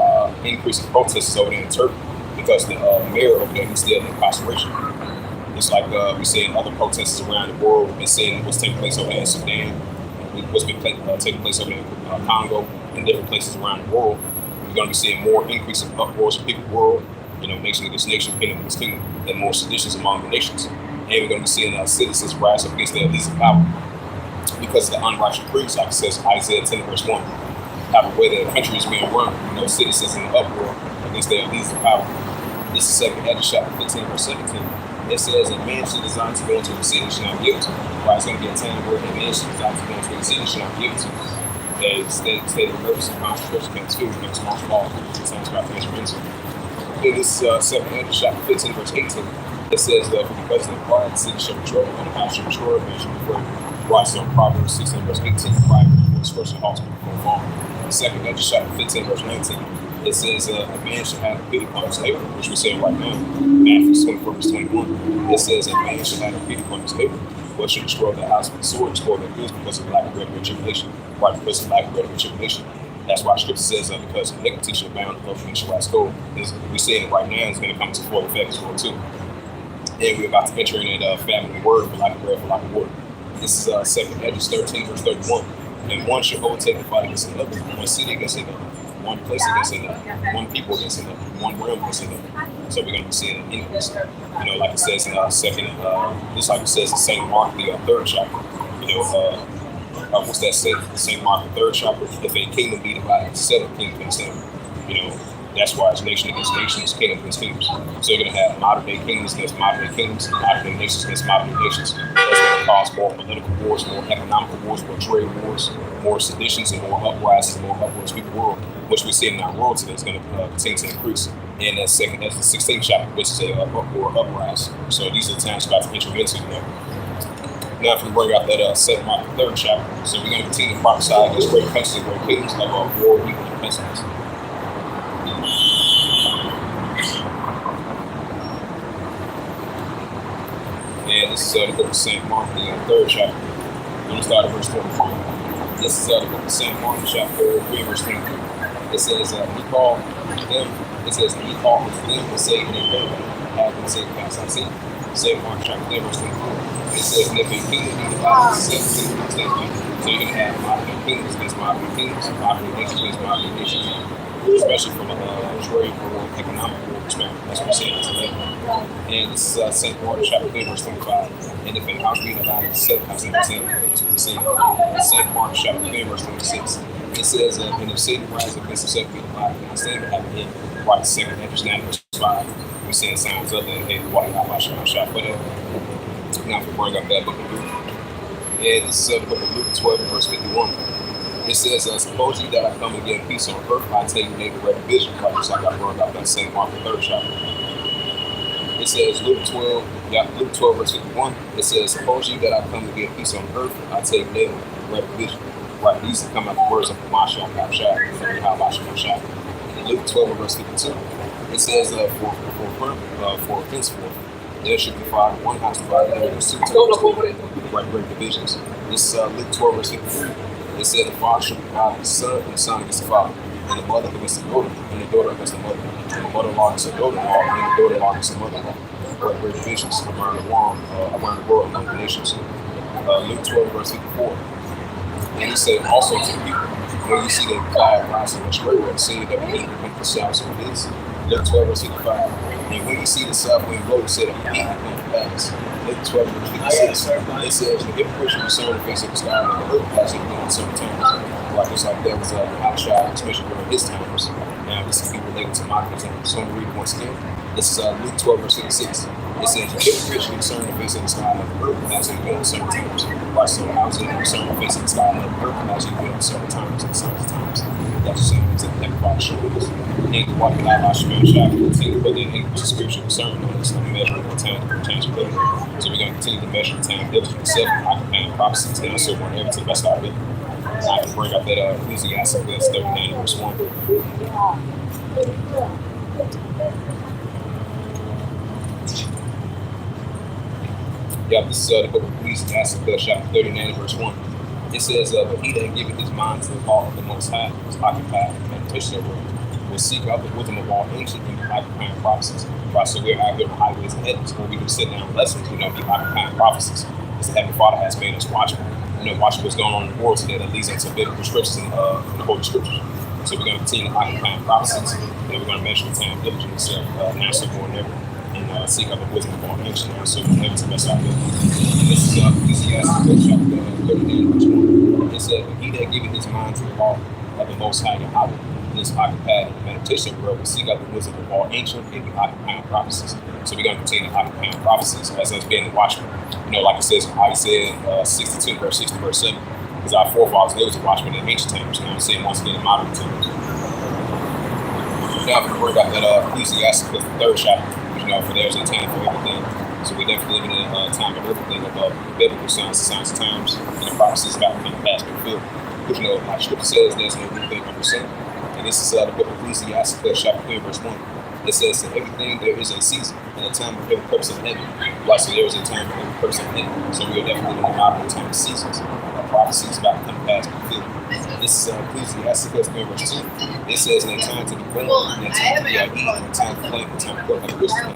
increasing protests over there in Turkey, because the mayor over there is still in incarceration. Just like we see in other protests around the world, we've been seeing what's taking place over there in Sudan, what's been taking place over there in Congo, and different places around the world. We're going to be seeing more increasing uproars of people world, nation against nation, kingdom against kingdom, and more seditions among the nations. And we're going to be seeing citizens rise up against their leaders of power because of the unrighteous decrees, like it says Isaiah 10, verse 1. Have a way that the country is being run, citizens in the uproar against their leaders of power. This is second Edge chapter 15, verse 17. It says, a man should desire to go into the city, shall not give it to him. Right, it's going to be a time where a man should desire to go into the city, shall not give it to him. A state of emergency concentration against food, against martial law, sounds about to enter into. In this second Edge chapter 15, verse 18, it says that for because of the pride, the city shall be troubled, and the house shall be destroyed, and shall be afraid. Right, so Proverbs 16, verse 18, pride before destruction, also before fall. Second Edge chapter 15, verse 19. It says a man should have a pity upon his neighbor, which we're saying right now. Matthew 24, verse 21. It says a man should have a pity upon his neighbor. What should destroy the house with the sword, destroy their goods because of lack of bread and tribulation. Right, because of lack of bread and tribulation. That's why Scripture says because iniquity shall abound, above me shall rise gold. We're saying it right now is going to come to full effect as well too. And we're about to enter in that family word for lack of bread, for lack of water. This is second Edge 13, verse 31. And one shall overtake the fight against another, one city against another, one place against another, one people against another, one realm against another. So we're going to be seeing an increase. Like it says in second, just like it says in St. Mark, the third chapter. What's that say? St. Mark, the third chapter. If a kingdom be divided into 7, kingdom against 7. That's why it's nation against nations, kingdom against kingdoms. So you're going to have modern day kingdoms against modern day kingdoms, modern day nations against modern day nations. That's going to cause more political wars, more economical wars, more trade wars, more seditions, and more uprisings, more uproars in the world, which we see in our world today is going to continue to increase. And that's the 16th chapter, which is a uproar, uprising. So these are the times we're about to enter into now. Now, if we bring out that St. Mark, the third chapter, so we're going to continue to prophesy against great countries and great kingdoms like war, evil, and pestilence. And this is the book of St. Mark, the third chapter. I'm going to start at verse 23. This is the book of St. Mark, chapter 3, verse 23. It says, he called them, he called them and saved them, have been saved past our sin. St. Mark, chapter 3, verse 24. It says, and if a kingdom be divided, 7 kingdoms against 8 kingdoms. So you're going to have modern kingdoms against modern kingdoms, modern nations against modern nations. especially from a trade or economic war perspective. That's what we're saying today. And this is St. Mark chapter 3, verse 25. And if an house being allowed to set as an example, that's what we're saying. St. Mark chapter 3, verse 26. It says, and if Satan rises against himself, be alive, and I stand to have an end. Right, second Hedges 9, verse 5. We're seeing signs of that. Hey, why not my shot? But now if we bring up that book of Luke. And this is the book of Luke 12, verse 51. It says, suppose you that I come and get peace on earth, I tell you neighbor read a vision, right? Just like I brought up that St. Mark the 3rd chapter. It says Luke 12, verse 51. It says, suppose you that I come to give peace on earth, I tell you neighbor read a vision. Right, these come out the words of Masha in Luke 12, verse 52. It says, for henceforth, there should be one house divided into two great divisions. This is Luke 12, verse 53. It says the father should divide his son, and the son against the father, and the mother against the daughter, and the daughter against the mother, and the mother-in-law against the daughter-in-law, and the daughter-in-law against the mother-in-law. Great divisions around the world among the nations. Luke 12, verse 54. And he said also to the people, when you see the cloud rising much greater, say that we need to come to south. So it is. Luke 12, verse 55. And when you see the south wind blow, say that we need to come to pass. Luke 12, verse 56. It says, the hypocrite should discern the face of the sky and the earth as it went in certain times. Like just like that was Abishai, especially during his times. Now this is related to my time. So I'm going to read it once again. This is Luke 12, verse 56. It says, the hypocrite should discern the face of the sky and the earth as it went in certain times. Right, so how is it discern the face of the sky and the earth as it went in certain times and certain times? That's the same things that everybody shows. And what can I continue to put in English scripture concerning on this measurement of time and changeability. So we're going to continue to measure the time diligently, self-occupying prophecies, and also want everything to the best of our ability. I can bring up that Ecclesiastes 39, verse 1. Yeah, this is the book of Ecclesiastes, chapter 39, verse 1. It says, but he that giveth his mind to the law of the Most High is occupied in meditation of it, will seek out the wisdom of all ancient and occupying prophecies. Right, so we're out here on highways and hedges where we can sit down lessons, be occupying prophecies. As the Heavenly Father has made us watchmen. Watch what's going on in the world today that leads into biblical scriptures in the Holy Scriptures. So we're going to continue to occupying prophecies, and we're going to measure the time diligently, so now so more than ever, and seek out the wisdom of all ancient, and so never to mess out with. And this is Ecclesiastes chapter 39, verse 1. It says, but he that giveth his mind to the law of the Most High Yahweh, and is occupied in the meditation of the world, will seek out the wisdom of all ancient and the occupying prophecies. So we're going to continue to occupying prophecies as us being the watchman. Like it says, Isaiah 62, verse 60, verse 7. Because our forefathers, they was a watchman in ancient times. I'm saying once again in modern times. Now, if we bring up that Ecclesiastes, the 3rd chapter, for there's a time for everything. So we're definitely living in a time of everything about biblical signs of times, and the prophecies about coming past and fulfilled. Which, like Scripture says, there's no new thing under the sun. And this is the book of Ecclesiastes, chapter 3, verse 1. It says, to everything there is a season and a time for every purpose in heaven. Right, so there is a time for every person in heaven. So we are definitely living in modern time of seasons. Prophecies about to come past and fulfilled. This is Ecclesiastes, verse 2. It says, in a time to be well, in a time to be at ease, in a time to play, in a time to cook, like wisdom.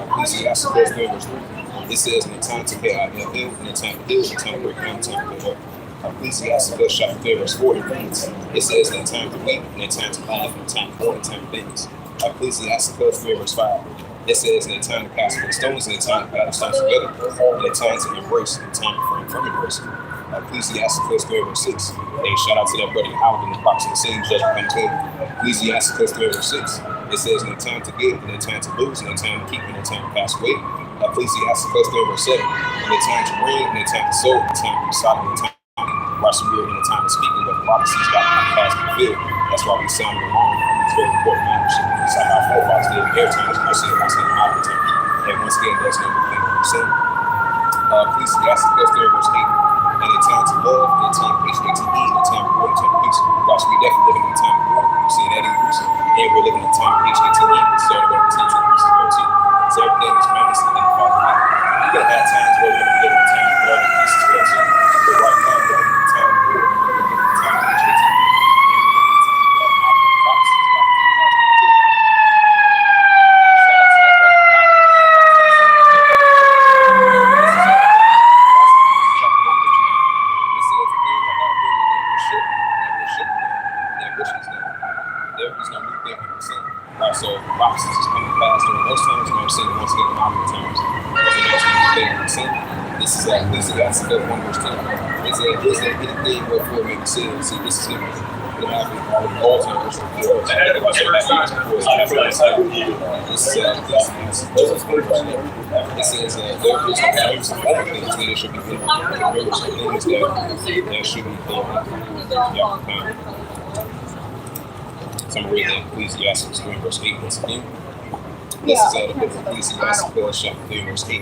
Ecclesiastes, verse 3. It says, in a time to pay out your bill, in a time to heal, in a time to break down, in a time to go up. Ecclesiastes chapter 3, verse 40 reads, it says, in a time to weep, in a time to laugh, in a time to mourn, in a time to dance. Ecclesiastes 3, verse 5. It says, in a time to cast away stones, in a time to gather stones together, in a time to embrace, in a time to refrain from embracing. Ecclesiastes 3, verse 6. Hey, shout out to that brother Howard in the box in the same judgment between. Ecclesiastes 3, verse 6. It says, in a time to give, in a time to lose, in a time to keep, in a time to pass away. Ecclesiastes 3, verse 7. In a time to reign, in a time to sow, in a time to be silent, in a time right, so we're in a time of speaking, but prophecies got to come past and fulfilled. That's why we sound along on these very important matters. It's like our forefathers did in their times, and I say in modern times. And once again, there's no new thing under the sun. Ecclesiastes 3, verse 8. And a time to love, and a time to peace, and a time to eat, and a time to war, and a time to peace. Right, so we definitely living in a time of war. We're seeing that increasing. And we're living in a time of peace, and a time to eat. So we're going to continue to increase there too. So everything is balanced and Father. We're going to have times where we're going to be living in a time of love and peace as well too. But right now, we're living in a time of war. There is no new Right, so prophecies is coming past during those times, and I'm saying once again in modern times. This is Ecclesiastes 1 verse 10. Is there anything wherefore it may be said? See, this is it. It happened all times. This says there is some other things that should be done. There are some things that should be done. So I'm reading Ecclesiastes 3 verse 8 once again. This is the book of Ecclesiastes chapter 3 verse 8.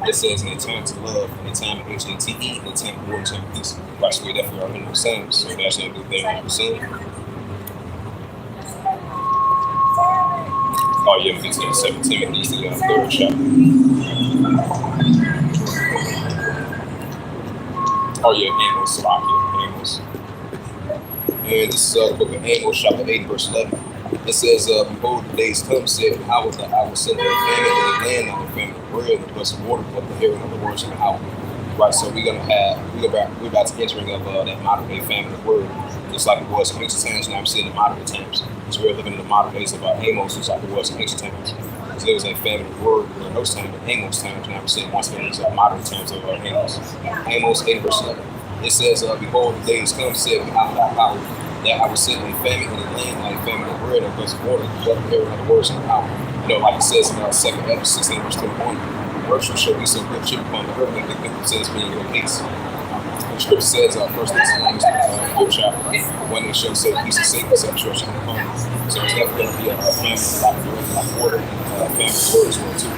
It says, in a time to love, in a time of HATE, in a time of war, in a time of peace. Right, so we definitely are in those times. So that's a good thing I'm saying. Oh yeah, we get to the 2 Timothy, the third chapter. Oh yeah, Amos, Amos. And this is the book of Amos, chapter 8, verse 11. It says, behold, the days come, said Yahweh, that I will send a famine in the land, not a famine of bread, and blessed water, but the hearing of the words of Yahweh. Right, so we're about to entering of that modern day famine of word, just like it was in ancient times. Now I'm saying in modern times. So we're living in the modern days of Amos, just like it was in ancient times. Because there was a famine of word in those times, in Amos times. Now I'm saying once again, it's modern times of Amos. Amos 8 verse 11. It says, behold, the days come, said Yahweh, that I will send a famine in the land, like famine of bread or blessed water, but the hearing of the words of Yahweh. You know, like it says in 2 Edom 16 verse 21, virtue shall be so good chip upon the earth, and the people says being your peace. The scripture says, 1 Thessalonians 4 chapter, when they shall say peace and safety, such shall come upon you. So it's definitely going to be a famine like bread, like water, and famine of words as well too.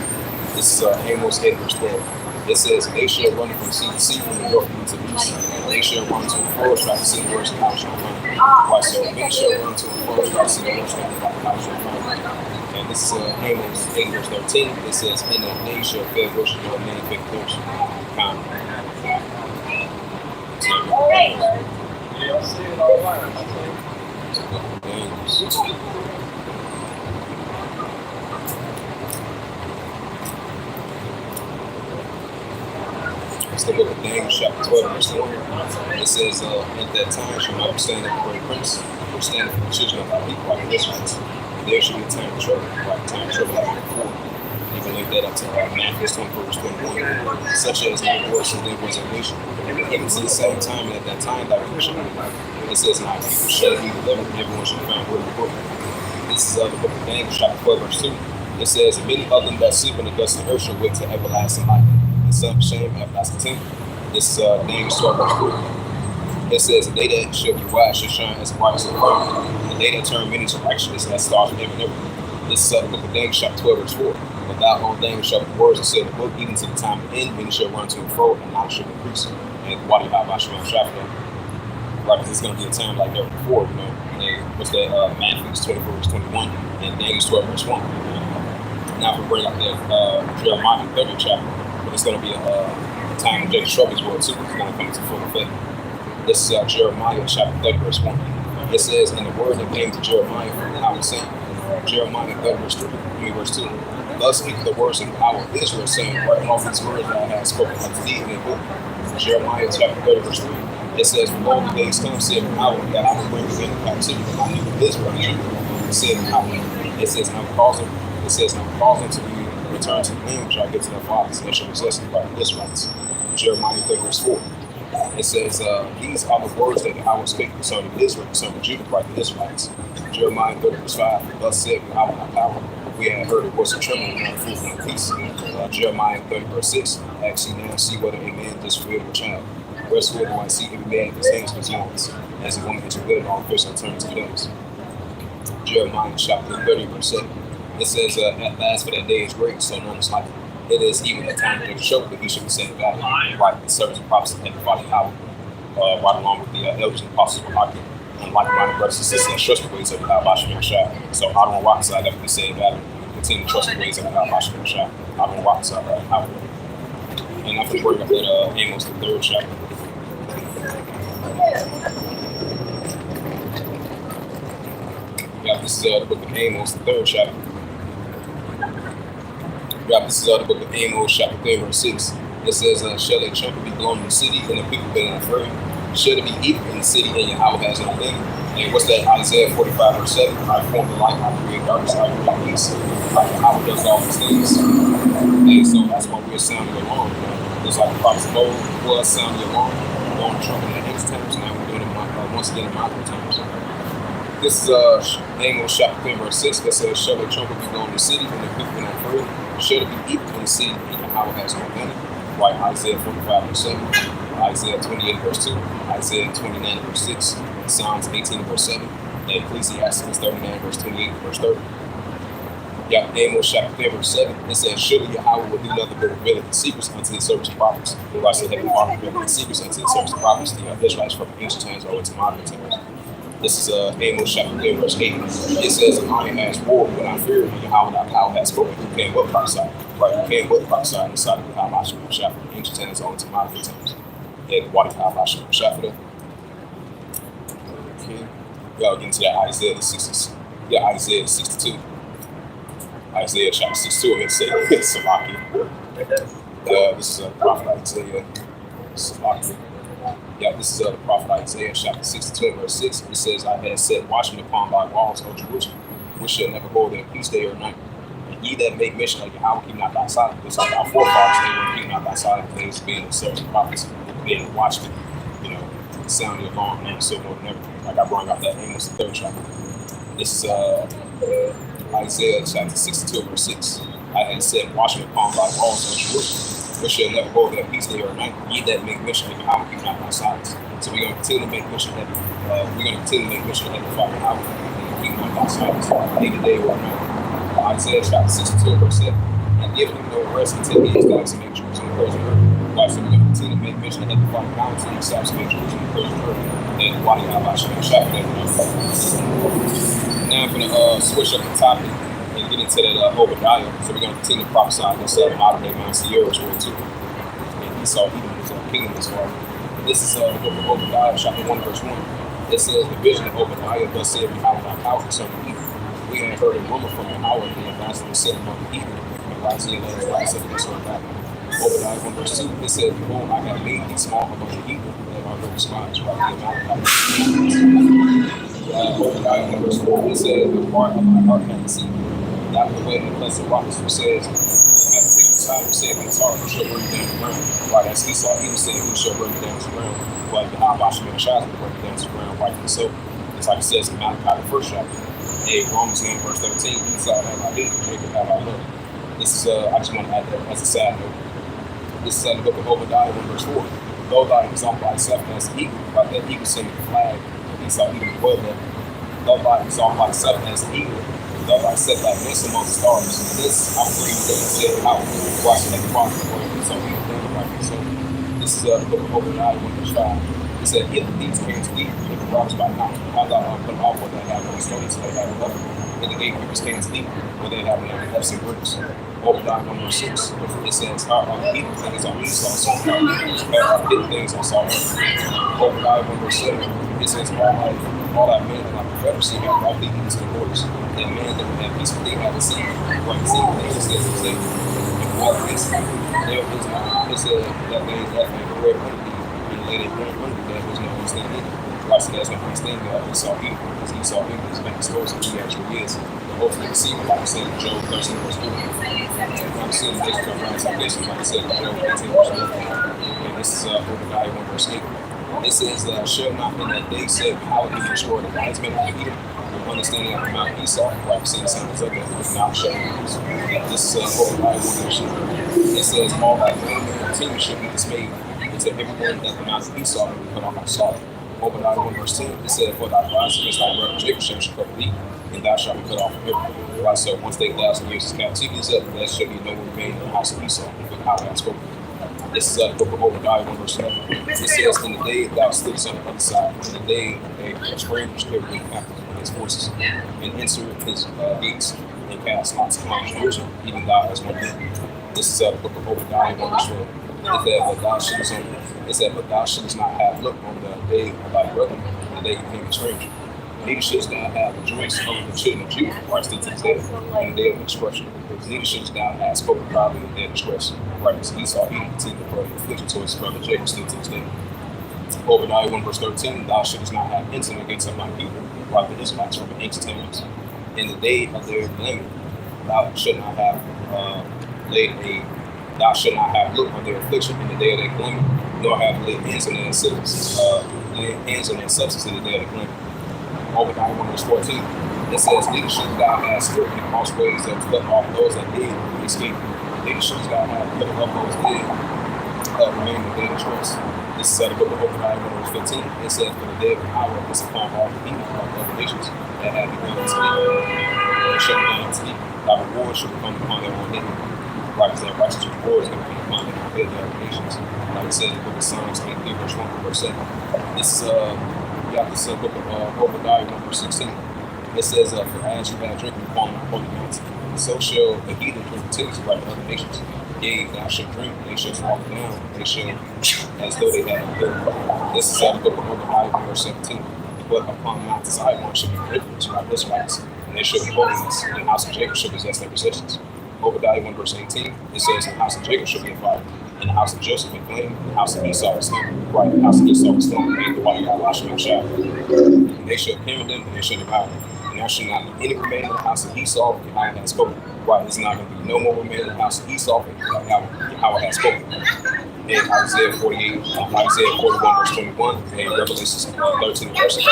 This is Amos 8 verse 12. It says, they shall run from sea to sea, from the north to the east. They shall run to and fro, try to see the words of how shall run. Why so? They shall run to and fro, try to see the words of how shall run. And this is Amos 8 verse 13. It says, in that day shall fair worship your name, fake thirst. It's the book of Daniel, chapter 12, verse 1. It says, at that time shall not stand up the great prince, who stand for the children of our people like the Israelites. There should be a time of trouble, like time of trouble like before. You can link that up to Matthew 24, verse 21. Such as no voice and there was a nation. Even to the same time, and at that time, like it shall be. It says, now people shall be delivered, and everyone shall find word of book. This is the book of Daniel, chapter 12, verse 2. It says, many of them that sleep in the dust of the earth shall wake to everlasting life. Some shame, everlasting temple. This is Daniel 12 verse 4. It says, the day that shall be wise shall shine as bright as the moon. The day that turn many to righteousness as stars never never. This is the book of Daniel chapter 12 verse 4. But thou, O Daniel, shall be words and said the book, even to the time of end, many shall run to and fro, and knowledge shall increase. And what about Bashman Shafka? Right, because it's going to be a time like never before, you know. And what's that? Matthew 24 verse 21 and Daniel 12 verse 1. Now, if we bring up that Jeremiah 30 chapter. It's going to be a time of Jacob's trouble as well too. It's going to come into full effect. This is Jeremiah chapter 30 verse 1. It says, and the word that came to Jeremiah from Yahweh saying, Jeremiah 30 verse 3, verse 2. Thus speak the words of Yahweh Israel, saying, write all these words that I have spoken unto thee in a book. Jeremiah chapter 30 verse 3. It says, behold, the days come, said Yahweh, that I will bring again the captivity of my people Israel and Judah, said Yahweh. It says, and I'm causing to be return to the land which I give to their fathers, and they shall possess it by the Israelites. Jeremiah 30 verse 4. It says, these are the words that I will speak concerning Israel, concerning Judah, by the Israelites. Jeremiah 30 verse 5. Thus said Yahweh my power, we had heard a voice of trembling and fear and peace. Jeremiah 30 verse 6. Actually now see whether a man disfigured a child. Wherefore do I see every man of his hands with horns, as a woman interwedded all fish and turns to films. Jeremiah chapter 30 verse 7. It says, at last for that day is great, so none is like it. It is even a time to show that he should be sent back. Right, the servants and prophets and the body power, right along with the elders and apostles of Haki, and like minded brothers and sisters, and trust the ways of Basham and Shah. So I don't rock side definitely say that continue to trust the ways of Basham and Shah. I don't rock side power. And I'm going to bring up that Amos the third chapter. Yeah, this is the book of Amos, the third chapter. Yeah, this is the book of Amos, chapter 3, verse 6. It says, shall a trumpet be blown in the city, and the people be afraid? Shall it be evil in the city, and Yahweh has no name? And what's that? Isaiah 45 verse 7. I form the light, I create darkness, I create peace. Like how does all these things. And so that's why we're sounding alarm. It's like the prophets of old was sounding alarm, blowing the trumpet in X times, now we're doing it once again in micro times. This is Amos chapter 10 verse 6 that says, shall the trumpet be blown in the city when the people not heard? Shall it be equal in the city and Yahweh has no banner? Right, Isaiah 45 verse 7, Isaiah 28 verse 2, Isaiah 29 verse 6, Psalms 18 verse 7, and Ecclesiastes 39 verse 28 verse 30. Yeah, Amos chapter 10 verse 7, it says, surely Yahweh will do nothing but reveal the secrets unto his servants prophets. Or I said, Heavenly Father reveal the secrets unto his servants prophets, the Israelites from ancient times over to modern times. This is Amos chapter 10 verse 8. It says, an iron has war when I fear when Yahweh thy power has spoken. Who can but prophesy? Right, who can but prophesy inside of the Yahweh Shah from ancient times over to modern times. And what Yahweh Shah for that? Okay. Y'all get into that Isaiah the 60s. Yeah, Isaiah 62. Isaiah chapter 62, let's say, Salakia. This is a prophet Isaiah, Salakia. Yeah, this is the prophet Isaiah chapter 62 verse 6. It says, I had set watchmen upon thy walls, O Jerusalem, which shall never hold their peace day or night. And ye that make mention of Yahweh keep not thy silence. It's like our forefathers, they were keep not thy silence. They was being the servants, prophets, being watchmen, sounding alarm now, so more than ever. Like I brought out that Amos the third chapter. This is Isaiah chapter 62 verse 6. I had said, watchmen upon thy walls, O Jerusalem, which shall never hold their peace day or night. Ye that make mention of Yahweh keep not thy silence. So we're going to continue to make mention of Heavenly Father Yahweh and keep not thy silence, day to day or night. Isaiah chapter 62 verse 7. And give him no rest until he is done to make Jerusalem praise the earth. Right, so we're going to continue to make mention of Heavenly Father Yahweh until he stops to make Jerusalem praise the earth. And why Yahweh should have shot that. Now I'm going to switch up the topic and get into that Obadiah. So we're going to continue to prophesy against modern day Mount Seir as well too. And Esau even his kingdom as far. This is the book of Obadiah, chapter 1 verse 1. It says, the vision of Obadiah, thus said Yahweh thy power concerning evil. We had heard a rumor from Yahweh, the advisor was set among the heathen, and Isaiah led his right said against her back. Obadiah 1 verse 2, it says, behold, I have made thee small among the heathen, and are no spies, right? Obadiah 1 verse 4, it says, the part of my heart hath seen. That was the way in the place of rockets, who says, who hath taken time to say in his heart, who shall bring down the ground? Right, as Esau even said, who shall bring down the ground? But the Yahweh shall bring down the ground, rightfully so. It's like it says in Malachi the first chapter. In Romans 9 verse 13, Esau have I hated, Jacob have I loved. This is, I just want to add that as a side note. This is the book of Obadiah 1 verse 4. Though thou exalt thyself as an eagle, like that eagle sing the flag, Esau even above that. Though thou exalt thyself as an eagle, though thou set thy nest among the stars. And this I bring that said out, watching that father for Esau even above right. So this is the book of Obadiah 1 verse 5. It said, if these came to thee, if the robbers by night, how thou put off what they have on the stones, they have left. And the gatekeepers came to thee, where they have no left and bricks. Obadiah 1 verse 6. It says, how are the evil things on Esau, so how are hidden things on Saul. Obadiah 1 verse 7. It says, all thy men that have leprosy have brought thee into the waters. And men that would have peace with thee have seen, what seen things that was there. And what is there is not. It said that they left and red under thee. Let it run under that was no understanding. Right, so that's no understanding of Esau evil, because Esau evil has been exposed to who he actually is. But hopefully the secret, like I said in Job 13 verse 4. I'm seeing the nation come around salvation, like I said in Job 13 verse 4. And this is Obadiah 1 verse 8. It says, shall not in that day say, how will he destroy the wise men of Edom, with understanding of the Mount Esau, like we said in Psalms of that, with not shall lose. This is Obadiah 1 verse 8. It says, all thy men and team should be dismayed. To everyone that the Mount of Esau will be put off by Saul. Obadiah 1 verse 10, it said, for thy rise against thy brother Jacob shall cover thee, and thou shalt be cut off from everyone. Right, so once they 1,000 years of captivity is up, there shall be no one remain in the house of Esau, with how I have spoken. This is the book of Obadiah 1 verse 11. It says, in the day thou stoodest on the other side, in the day a strangers carried him captive in his forces, and entered his gates, and cast lots upon Jerusalem, even thou as one man. This is the book of Obadiah 1 verse 12. It said, but thou shouldest not have looked on the day of thy brother, the day he became a stranger. Neither shouldest thou have rejoiced over the children of Judah, right, still to this day, in the day of expression. Neither shouldest thou have spoken proudly in their distress, right, because Esau even continued to put affliction to his brother Jacob still to this day. Obadiah 1 verse 13, thou shouldest not have entered against my people, right, the Israelites from the ancient times. In the day of their calamity, thou should not have laid a thou should not have looked on their affliction in the day of their calamity, nor have laid hands on their substance, in the day of their calamity. Obadiah 1 verse 14. It says, leadership God has stricken in most ways that cut off those that did escape. Leadership God has cut off those that did remain in the day of choice. This is the book of Obadiah 1 verse 15. It says, for the day of the hour is upon all the people of other nations that have begun to sleep. They shall begin to sleep. Thy reward shall come upon their own head. Right, that righteous reward is going to be upon their own head, the other nations. Like it says in the book of Psalms 83 verse 1 verse 7. This we got this book of Obadiah 1 verse 16. It says, for as you have drinking upon my holy mountain, so shall the heathen drink continuously like the other nations. Yea, thou shalt drink, they shall fall down, they shall as though they had no good. This is the book of Obadiah 1 verse 17. But upon Mount Zion shall be deliverance, like Israelites, and there shall be holiness, and the house of Jacob shall possess their possessions. Obadiah 1 verse 18, it says, the house of Jacob shall be a fire, and the house of Joseph a flame, and the house of Esau a stone. Right, the house of Esau a stone, and the water God wash them shower. And they shall carry them, and they shall devour them. And there shall not be any remain in the house of Esau, and Yahweh has spoken. Right, there's not going to be no more remain in the house of Esau, and Yahweh has spoken. In Isaiah 48, Isaiah 41 verse 21, and Revelation 13 verse 8.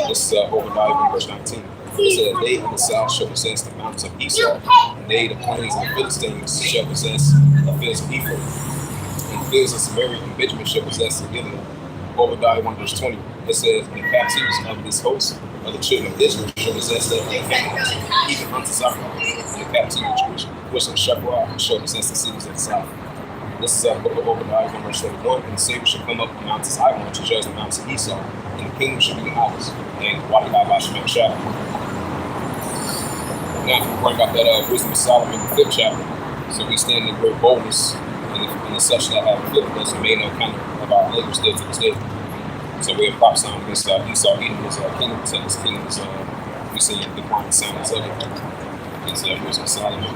This is Obadiah 1 verse 19. It says, they in the south shall possess the mountains of Esau, and they, the plains of the Philistines, shall possess the fields of Ephraim, and the fields of Samaria and Benjamin shall possess the Gilead. Obadiah 1 verse 20. It says, the captives of this host of the children of Israel shall possess their inhabitants, even unto Zion, and the captivity of Jerusalem, which of Shepherd shall possess the cities of the south. This is the book of Obadiah 1 verse 21. And the Savior shall come up on Mount Zion to judge the mountains of Esau, and the kingdom shall be ours, and the water God by Shemel Shadow. Now, we bring out that wisdom of Solomon, the 5th chapter. So we stand in great boldness, and the such that have afflicted us and made no kind of our labor still to this day. So we are prophesying against Esau eating his kingdom, until his kingdom is, we see the declining signs of it. It's wisdom of Solomon.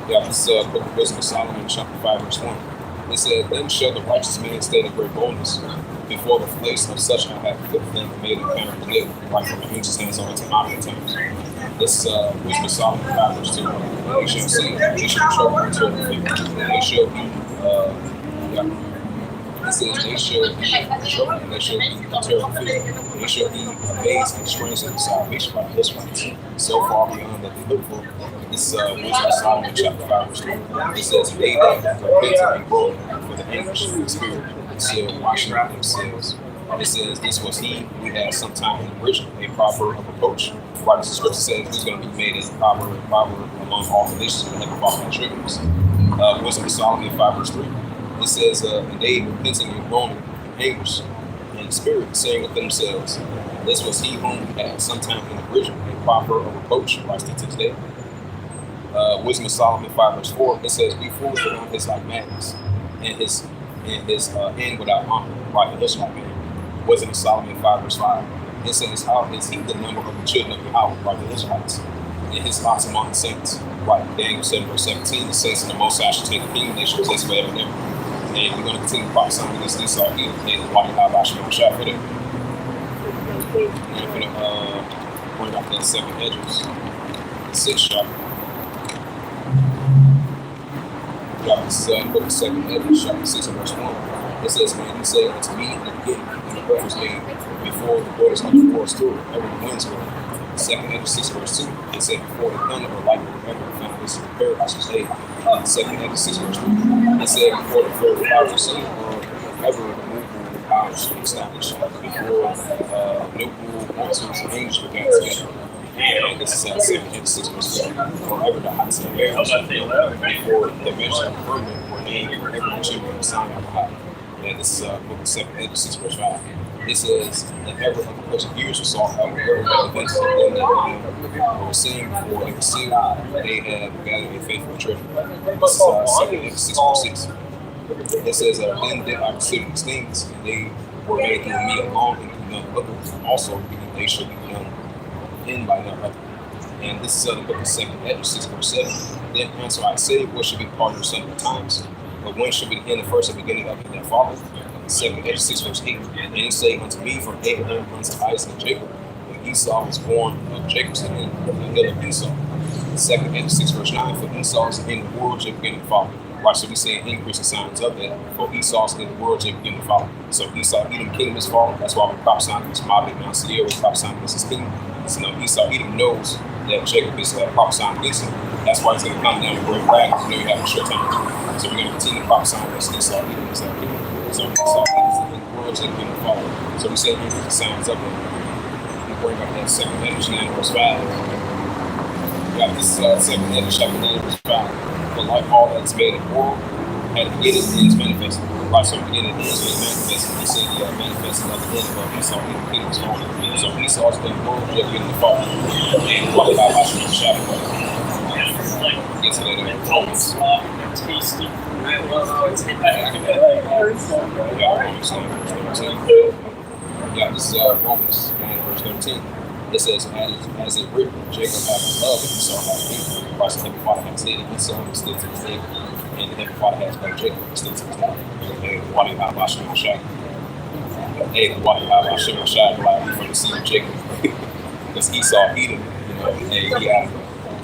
Yeah, this is book of Wisdom of Solomon, chapter 5, verse 1. It said, then shall the righteous man stand in great boldness before the face of such I have put them and made them kind of iniquity, right from the ancient stands on to modern times. This Wisdom of Solomon 5, verse 2. They shall see, they shall choke until the people, and they shall be, it says, they shall be choked, and they shall be terrible fear. They shall be amazed and strange at the salvation by the Israelites, so far beyond that they look for. This Wisdom of Solomon chapter 5 verse 3. It says, they that repent and be bold for the anguish of the spirit, and still washing out themselves. It says, this was he we had sometime in the original, a proverb of approach. Right, as the scripture says, he's going to be made as a proverb among all the nations when they can follow my triggers. Wisdom of Solomon 5 verse 3. It says, and they repenting and groaning in anguish in spirit, saying within themselves, this was he whom we had sometime in the original, a proverb of approach, right to this day. Wisdom of Solomon 5 verse 4, it says, be fools without his like madness, and his end without honor, right, the Israelite man. Wisdom of Solomon 5 verse 5, it says, how is he the number of the children of Yahweh, right, the Israelites, and his lots among the saints, right, Daniel 7 verse 17, the saints in the Most High shall take the kingdom, they shall possess forever and ever. And we're going to continue prophesying against Esau here, and water God by Shemel Shadow for them. And we're going to bring out that 7 hedges, 6th chapter. This book of 2 Edges, chapter 6 verse 1. It says, man, you say unto me in the beginning, when the earth was made, before the waters of the forest stood, ever the winds were. 2 Edges 6 verse 2, it said, before the thunder or lightning were ever the foundation of the paradise was laid. 2 Edges 6 verse 3, it said, before the flood of clouds was seen, or ever the movement of powers was established, before no multitudes of angels were gathered together. And this is 2 Edges 6 verse 4. Forever the heights of the air was before the measures of the firmament were named, every children of the sign of the high. And this is book of 2 Edges 6 verse 5. It says, and ever of the course of years was sought out, ever the events of them that were seen before they were sealed, they had gathered a faithful treasure. This is 2 Edges 6 verse 6. It says, then did I consider these things, and they were made through me alone and through none other. Also, they shall be done in by none other. And this is the book of 2 Edges 6 verse 7. then answer I say, what should be the part of the son of times? But when should be the end, the first, and beginning of it that followed? 6 verse 8. And he say unto me, from Abraham unto Isaac and Jacob, when Esau was born of Jacob's and the hill of Esau. 6 verse 9. For Esau's in the world, Jacob beginning to follow. Right, so we see an increase in signs of that. For Esau's in the world, Jacob beginning to follow. So Esau, Edom, kingdom is falling. That's why we're prophesying against Moab and Mount Seir, we're prophesying against his kingdom. So now Esau, Edom knows that Jacob is prophesying against him. That's why he's going to come down and break back. You have a short time. So we're going to continue prophesying against Esau, Edom, is that kingdom. So Esau, Edom is in the world, Jacob beginning to follow. So we see an increase in signs of it. We bring up that 2 Hedges 9 verse 5. We got this 2 Hedges chapter 9 verse 5. But like all that's made in the world, at the beginning, it is manifested. Right, so the beginning, it is manifested. We see the manifesting of the end of Esau, Edom, kingdom is falling. So Esau's in the world, Jacob beginning to fall. And what about Hashem shadow? Get to that in Romans. Yeah, this is Romans 9 verse 13. It says, as it written, Jacob had love and Esau had hate. Christ, the Heavenly Father has hated Esau and still to this day. And the Heavenly Father has loved Jacob and still to this day. And what about Hashem shadow? Hey, what about Hashem shadow? Like from the seed of Jacob. Because Esau beat him, and he had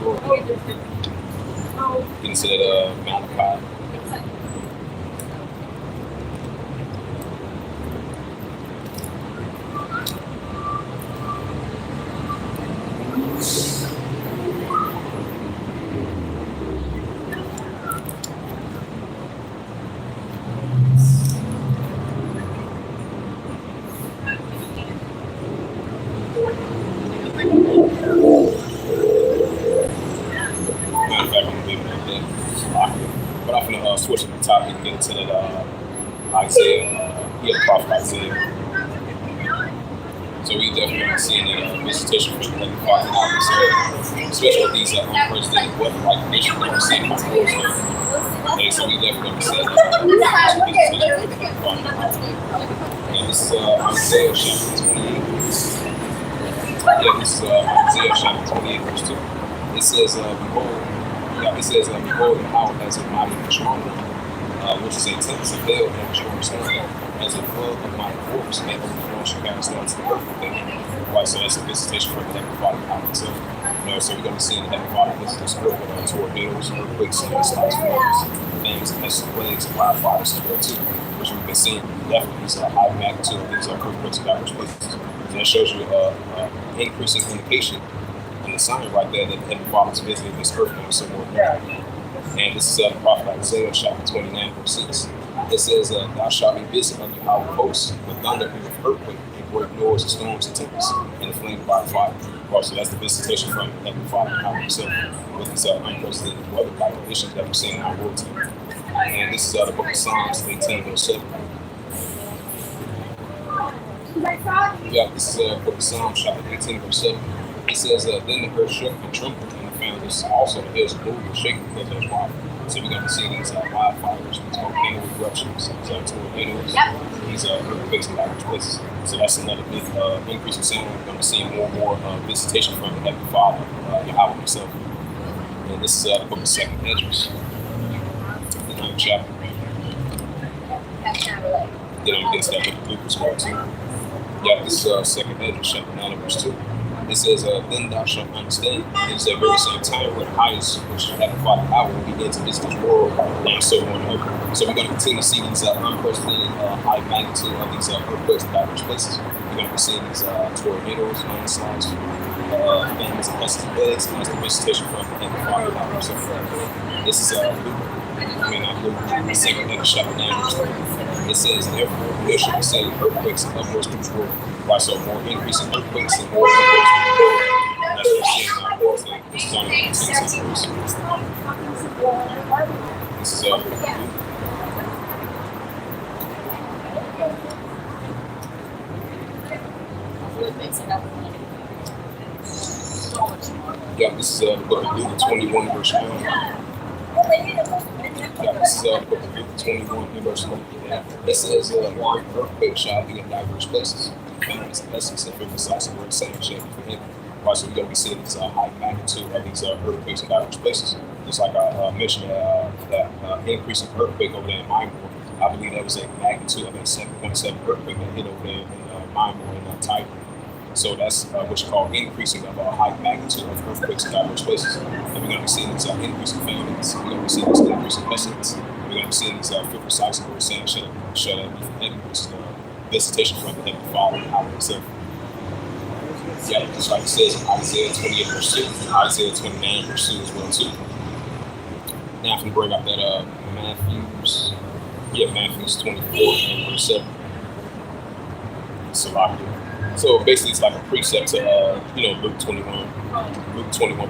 glory. Get into that Malachi. Switching the topic and get into that Isaiah, the prophet Isaiah. So we definitely seeing that visitation from the Father now, especially with these unprecedented weather like conditions that we're seeing from the world. Okay, so we definitely seeing that visitation from the Father. And this is Isaiah chapter 28. Yeah, this is Isaiah chapter 28, verse 2. It says, behold, the power has a mighty and strong one, which is a tempest of hell and a strong storm, as a flood of my force, and overflow shall cast down to the earth within. Right, so that's a visitation from the Heavenly Father out himself. So we're going to see in the Heavenly Father visit this earth with tornadoes, earthquakes, landslides, floods, things, and plagues, and wildfires as well too, which we've been seeing definitely these high magnitude of these earthquakes in diverse places. And that shows you increasing indication and the sign right there that the Heavenly Father is visiting this earth now somewhere more. And this is the prophet Isaiah chapter 29 verse 6. It says, thou shalt be visited unto our hosts with thunder and with earthquake and great noise and storms and tempests and the flame by fire. So that's the visitation from the Heavenly Father out himself with these unprecedented weather like conditions that we're seeing in our world today. And this is the book of Psalms 18 verse 7. Yeah, this is the book of Psalms chapter 18 verse 7. It says, then the earth shook and trembled, and the fountains also the hills moved and shaken because there's water. So we're going to see these wildfires, these volcano eruptions, these tornadoes, these earthquakes in diverse places. So that's another big increase in sound. We're going to see more and more visitation from the Heavenly Father, Yahweh himself. And this is the book of 2 Hedges, the 9th chapter. Then I'm against that book of Luke as well too. Yeah, this is 2 Hedges, chapter 9 verse 2. It says, then thou shalt understand. It's that very same time where the highest, which Heavenly Father power will begin to visit this world and so on and over. So we're going to continue to see these unprecedented high magnitude of these earthquakes in diverse places. We're going to be seeing these tornadoes, landslides, famines, and pestilence, plagues, and that's the visitation from the Heavenly Father power. So this is Luke. The 2nd Hedges chapter 9 verse 3. It says, therefore, there shall be say earthquakes and upwards control. Right, so more increase in earthquakes and more earthquakes. That's what we're seeing now. This is only 10 verse. This is yeah, this is the book of Luke 21 verse 1. Yeah, this is the book of Luke 21 verse 1. It says, great earthquake shall be in diverse places. Famines and pestilence and famous sites where the same shall be for him. Right, so we're going to be seeing these high magnitude of these earthquakes in diverse places. Just like I mentioned, that increase in earthquake over there in Myanmar, I believe that was a magnitude of a 7.7 earthquake that hit over there in Myanmar and Thailand. So that's what you call increasing of a high magnitude of earthquakes in diverse places. And we're going to be seeing this increase in famines. We're going to be seeing this increase in pestilence. We're going to be seeing this fifth cycle where we're saying shut up, heaven, which is the visitation from the Heavenly Father and Higher Himself. Yeah, just like it says in Isaiah 28 verse 2 and Isaiah 29 verse 2 as well too. Now if we bring up that Matthew's 24 and verse 7. So basically it's like a precept to Luke 21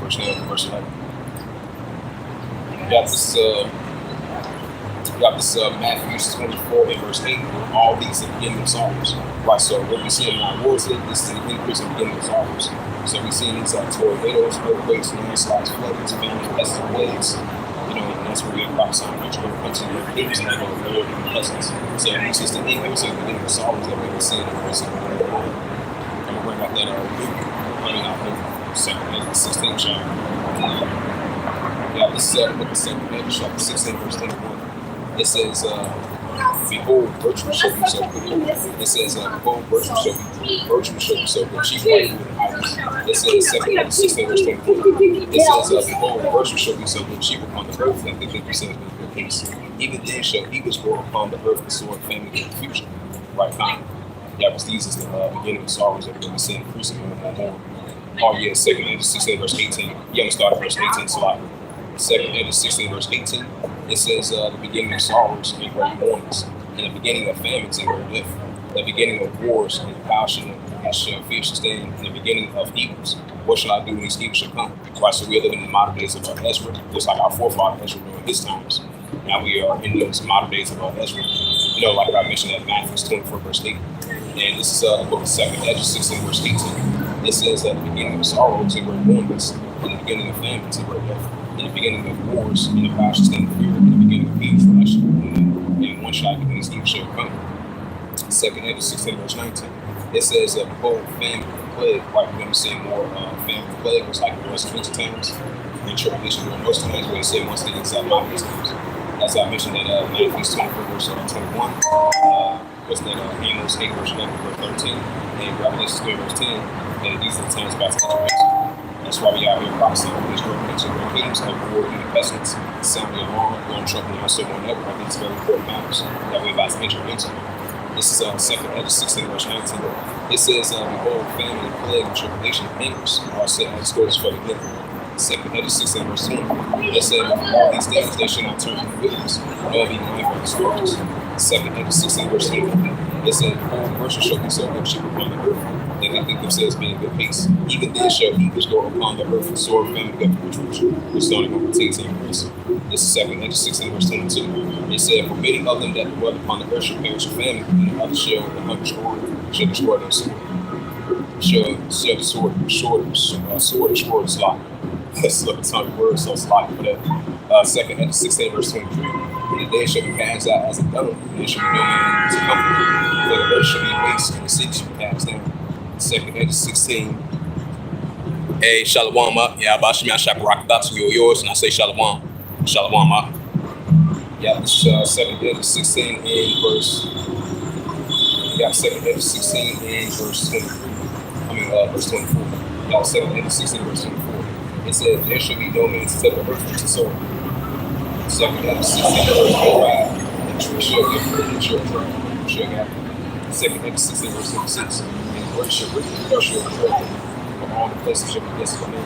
verse 9 and verse 11. You got this Matthew 24 and verse 8, where all these are the beginning of sorrows. Right, so what we see in our wars, this is an increase in the beginning of sorrows. So we see these tornadoes, earthquakes, landslides, floodings, famine, pestilence, plagues. And that's where we have prophesying which will come to the kingdoms and the Lord and pestilence. So it's just an increase in the beginning of sorrows that we've been seeing in the rest of the world. I'm going to bring out that Luke, running out Luke, 16th chapter. This is the book of 2 Peter, chapter 16, verse 21. It says, behold, virtue shall be so good. It says, behold, virtue shall be so good. Chief white food and idols. It says, 2 Peter 16, verse 24. It says, behold, virtue shall be so good. Chief upon the earth, and 50% of good peace. Even then shall evils grow upon the earth, the sword, famine, and confusion. Right time. Because these is the beginning of sorrows that we're going to see increasing more and more. Oh, yeah, 2 Peter 16, verse 18. Yeah, I'm going to start at verse 18, so like 2 Peter 16, verse 18. It says the beginning of sorrows and great mournings, and the beginning of famines and great death, the beginning of wars and passion and fear shall stand, and the beginning of evils. What shall I do when these evils shall come? Right, so we are living in the modern days of Ezra, just like our forefather Ezra during his times. Now we are in those modern days of Ezra. Like I mentioned at Matthew 24, verse 8. And this is the book of 2 Ezra 16, verse 18. It says that the beginning of sorrows and great mournings, and the beginning of famines and great death, in the beginning of wars, in the passions and fear, in the beginning of peace, and one shot when these evils shall come. 2 Ezra 16, verse 19. It says, behold, famine and plague. Right, we're going to see more famine and plague, was like it was in ancient times, and tribulation during those times, where they say once they inside my times. As I mentioned that Matthew 24, verse 21, was that Amos 8, verse 11, verse 13, and Revelation 3, verse 10, and these are the times about to enter. That's why we out here prophesying over these great nations, great kingdoms, like war and pestilence, sounding alarm, blowing trumpet, and also one up. I think it's very important matters that we're about to enter into. This is 2 Ezra 16, verse 19. It says, behold, famine and plague and tribulation and anguish are set on scores for the good. 2 Ezra 16, verse 20. It said, all these things they should not turn from the wilderness, nor be mindful of the scourges. 2 Ezra 16, verse 21. It said, behold, mercy shall be so good, sheep upon the earth. They think themselves being good peace. Even then shall evils go upon the earth, and sword, famine, death, and retribution, which is only going to continue to increase. This is 2 Ezra 16, verse 22. It said, for many of them that dwell upon the earth shall perish with famine, and the others shall the hunger shall destroy them soon. Shall the sword destroy the slaughter. That's a ton of words, so slaughter for that. 2 Ezra 16, verse 23. And the day shall be cast out as a dung, and there shall be no man to comfort. For the earth shall be waste, and the city shall be cast down. 2 Ezra 16. Hey, Shalom up. Yeah, Bashim Shabarak to yours, and I say Shalom. Shalom up. Yeah, this is 2 Ezra 16 and verse. You got 2 Ezra 16 and verse 23. Verse 24. You got 2 Ezra 16 verse 24. It says, there shall be no man to take the earth with the sword. 2 Ezra 16 verse 25. And the tree shall give fruit, and shall dry. Shall gather. 2 Ezra 16 verse 26. Where shall rip the crush your treasure, for all the places shall be desolate.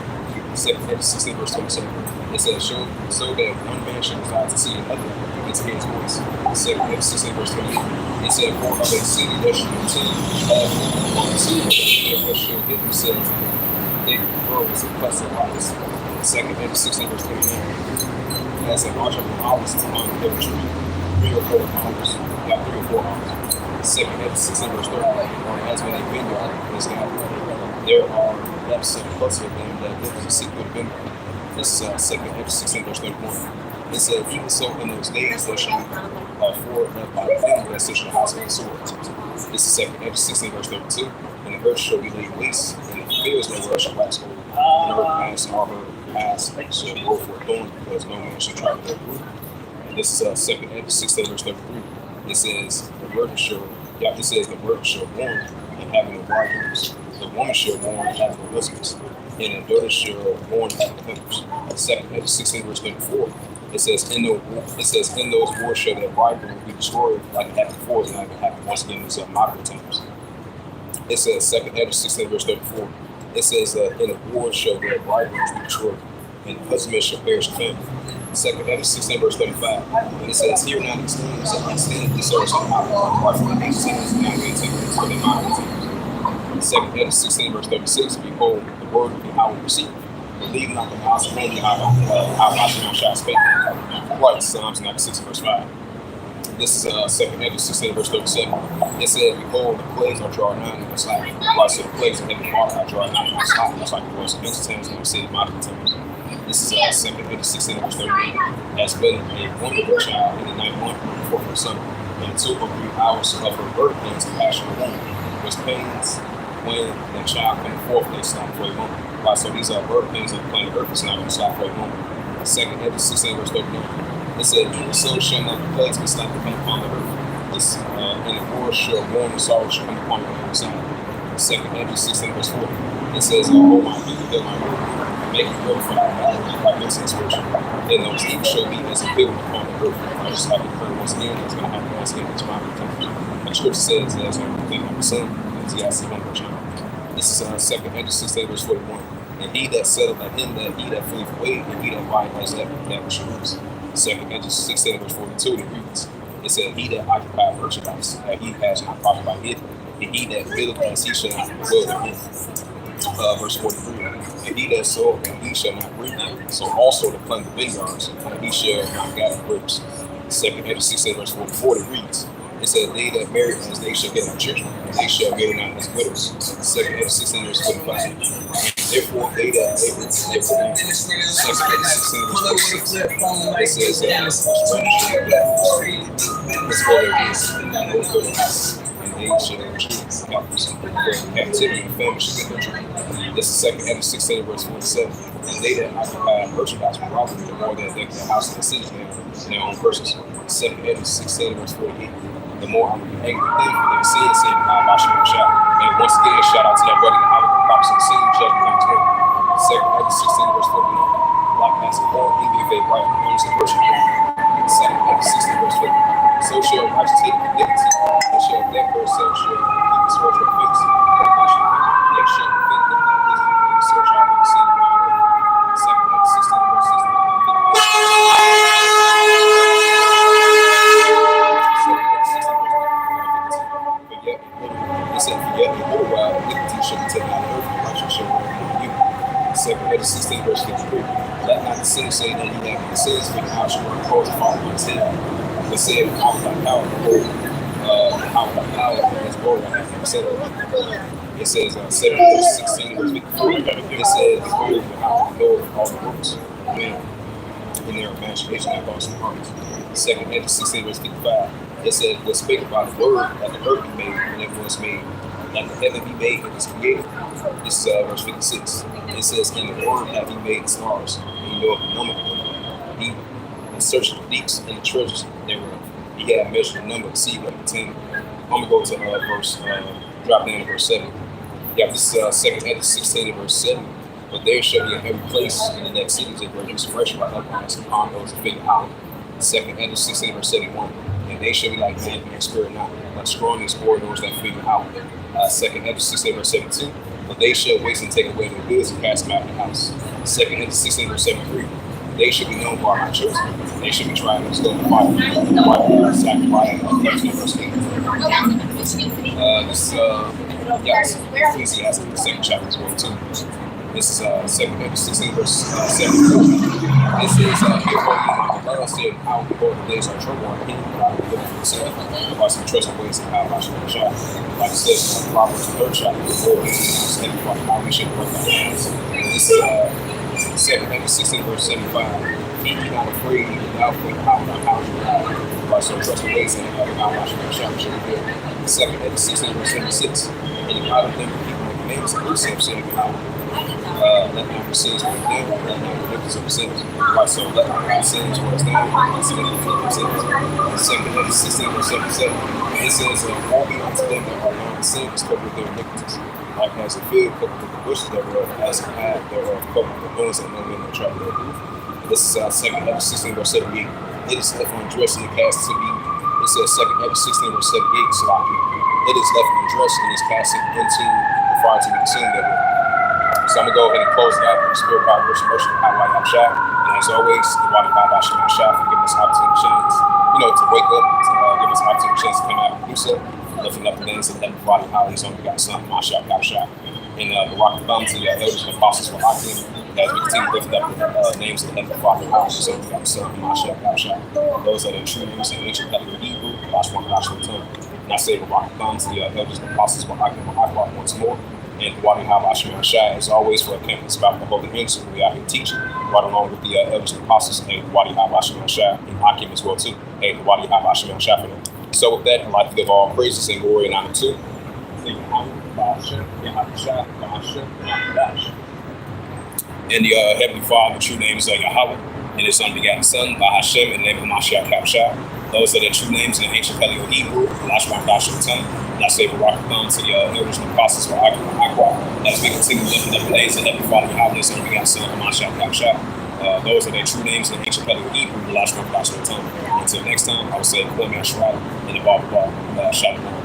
2 Ezra 16 verse 27. It says, so that one man shall desire to see another and to hear his voice. 2 Ezra 16 verse 28. It said, for of a city that shall continue on the sea, therefore shall hid themselves, they grow as a cluster of lights. 2 Ezra 16 verse 29. As an arch of olives upon the tree, 3 or 4 olives. Yeah, 3 or 4 olives. 2 Ezra 16 verse 30. Or as when a vineyard is gathered, there are depths of the cluster of them that live as a secret vineyard. This is 2 Ezra 16 verse 31. It said, even so in those days there shall be 4 left by the vineyard that such a house of the sword. This is 2 Ezra 16 verse 32. And the earth shall be laid waste, and the fields no world shall wax old. And the earth pass all her pass shall go for thorns, because no man shall travel through. This is 2 Edges 16 verse 33. It says the virgin shall, it says the virgin shall warn and having the bridegrooms. The woman shall warn and having the husbands, and the daughter shall warn and having the helpers. 2 Edges 16 verse 34. It says in those wars shall their bridegroom be destroyed like it happened before, and like it happened once again in these modern times. It says 2 Edges 16 verse 34. It says in the wars shall their bridegrooms be destroyed, and the husband shall perish in famine. 2 Edges 16 verse 35. And it says, here now these things that extend the service of God, apart from the things and not being taken for the modern times. 2 Edges 16 verse 36. Behold, the word of Yahweh receive. Believe not the mouth of man, how Hashem shall speak. Right, Psalms 96 verse 5. This is 2 Edges 16 verse 37. It says, behold, the plagues are drawing nigh in the slack. Right, so the plagues of heaven water are drawing nigh in the slack. That's like the words of ancient times and we see in modern times. This is 2 Edges 16 verse 38. Has been a wonderful child in the 9th month before her son, and 2 or 3 hours of her birth pains and passion of womb. Was pains when the child coming forth, they stop for a moment. Right, so these are birth pains of the planet earth, it's not going to stop for a moment. 2 Edges 16 verse 39. It said, and so shall not the plagues be slack to come upon the earth. This, and the war shall warn the sorrow shall come upon the other side. 2 Edges 16 verse 40. It says, oh my people, hear my word, and make it ready for thy battle, like this inspiration. And those evil shall be as a building upon the earth. I just like to pray once again, it's going to happen once again, it's my temperature. And the scripture says, as everything of the son, as he has to humble child. This is 2 Edges 16 verse 41. And he that said like him, that he that fleeth away, and he that violates that which he loves. 2 Edges 16 verse 42, it reads, it said, he that occupied merchandise, that he has not profit by it, and he that buildeth as he shall not dwell in him. Verse 43, and he that soweth, and he shall not reap, so also to plant the vineyards, and he shall not gather grapes. 2 Edges 16 verse 44, it reads, it said, they that marry as they shall get no children, and they shall get not as widows. 2 Edges 16 verse 45. Therefore, they that labor, they will eat. 2 Edges 16 verse 46. It says, and they shall choose captivity and famine shall get no children. This is 2 Edges 16 verse 47. And they that occupy merchandise will rob them, the more that they their house and the cities in their own persons. 2 Edges 16 verse 48. The more I will be angry with them for their sins, saying, God, I shall shout. And once again, shout out to that brother, how the prophets of sin, judgment comes to him. 2 Edges 16 verse 49. Like as a Lord, he gave a right homes and worship him. 2 Edges 16 verse 50. So shall righteous take dignity, and shall that herself shall keep the sword of her face. They shall defend them that is, and so shall be the sin of my earth. 2 Edges 16 verse 60. It said, for yet a little while, iniquity shall be taken out of earth, and righteousness shall reign over you. 2 Edges 16 verse 53. Let not the sinner say that he hath the sins, for the house shall run cold to follow his head. But said, how without power, how without power, his glory, I have etc. It says, 7 verse 16 verse 54. It says, behold, the house of the Lord of all the works of men, in their imagination and thoughts and hearts. 2 Edges 16 verse 55. It says, was spake about the word that the earth be made, and it was made, that the heaven be made, and was created. This is verse 56. It says, in the word have he made the stars, and he knoweth the number of them. He searched the deeps and the treasures thereof. He had measured the number of the sea like the 10. I'm going to go to drop down to verse 7. Yeah, this is 2 Edges 16 and verse 7. But there shall be in every place in the next cities a great expression by uplands upon those that figure out. 2 Edges 16 verse 71. And they shall be like man in their spirit not, but strong and spore those that figure out. 2 Edges 16 verse 72. But they shall waste and take away their goods and cast them out of the house. 2 Edges 16 verse 73. They should be known by my children. They should be tried and still the fire. Sacrifice and verse 8. Ecclesiastes, the second chapter as well too. This is 2 Edges 16 verse 74. It says, the Lord said, how the Lord the days are trouble on him, but I will look for himself. By some trusted ways and how I should shout. Like it says in Proverbs the third chapter, the Lord is how we should work our hands. This is 2 Edges 16 verse 75. Be not afraid, without faith, how you ride. By some trusted ways and how I should shout, should be good. 2 Edges 16 verse 76. And the God of them people make names of themselves, saying, let not our sins for them, let not forgive us of sins. Right, so let not our sins for us down, and sin for sins. Second Corinthians 16, verse 77. It says, walking unto them that are not sins, covered with their iniquities. Like as a field covered with the bushes thereof, as a path thereof covered with the bones that no man may travel thereof. This is 2 Corinthians 16, verse 78. It is left undressed and it cast to be. It says 2 Corinthians 16, verse 78. So it is left undressed and is casted into the fire to be consumed therewith. So I'm gonna go ahead and close it out with the spirit, power, worship, worship, Hawaii Hamshah. And as always, the Wadi Baba Shema Shah for giving us an opportunity chance, to wake up, to give us an opportunity chance to come out and do so. Lifting up the names of the heavenly body, how his only got son, Masha, Gabsha. And the rock of thumb to the elders and apostles for Hakim, as we continue to lift up the names of the heavenly father, how his only got son, Masha, Gabsha. Those are the true names in ancient Hebrew Hebrew, last one, last return. And I say the rock of thumb to the elders and apostles for Hakim, once more. And Wadi Hamashah Shah, as always, for a campus about the Holy Angels, we out here teaching, right along with the elders and apostles, and Wadi Hamashah Shah, and Hakim as well, too. And Wadi Hamashah Shah for them. So with that, I'd like to give all praises and glory and honor to and the Heavenly Father, the true names are Yahweh, and His unbegotten Son, Bahashem, and the name of Mashiach Kapshah. Those are the true names in ancient Paleo Hebrew, Lashma Dashatam, and I say Barak Thumb to the elders and apostles for Akim and Aqua. As we continue lifting up the names of Heavenly Father, Yahweh, His unbegotten Son, Mashiach Kapshah. Those are the true names in ancient Paleo Hebrew, Lashma Dashatam. Until next time, I will say Kwame Ashra and the Baba Shalom.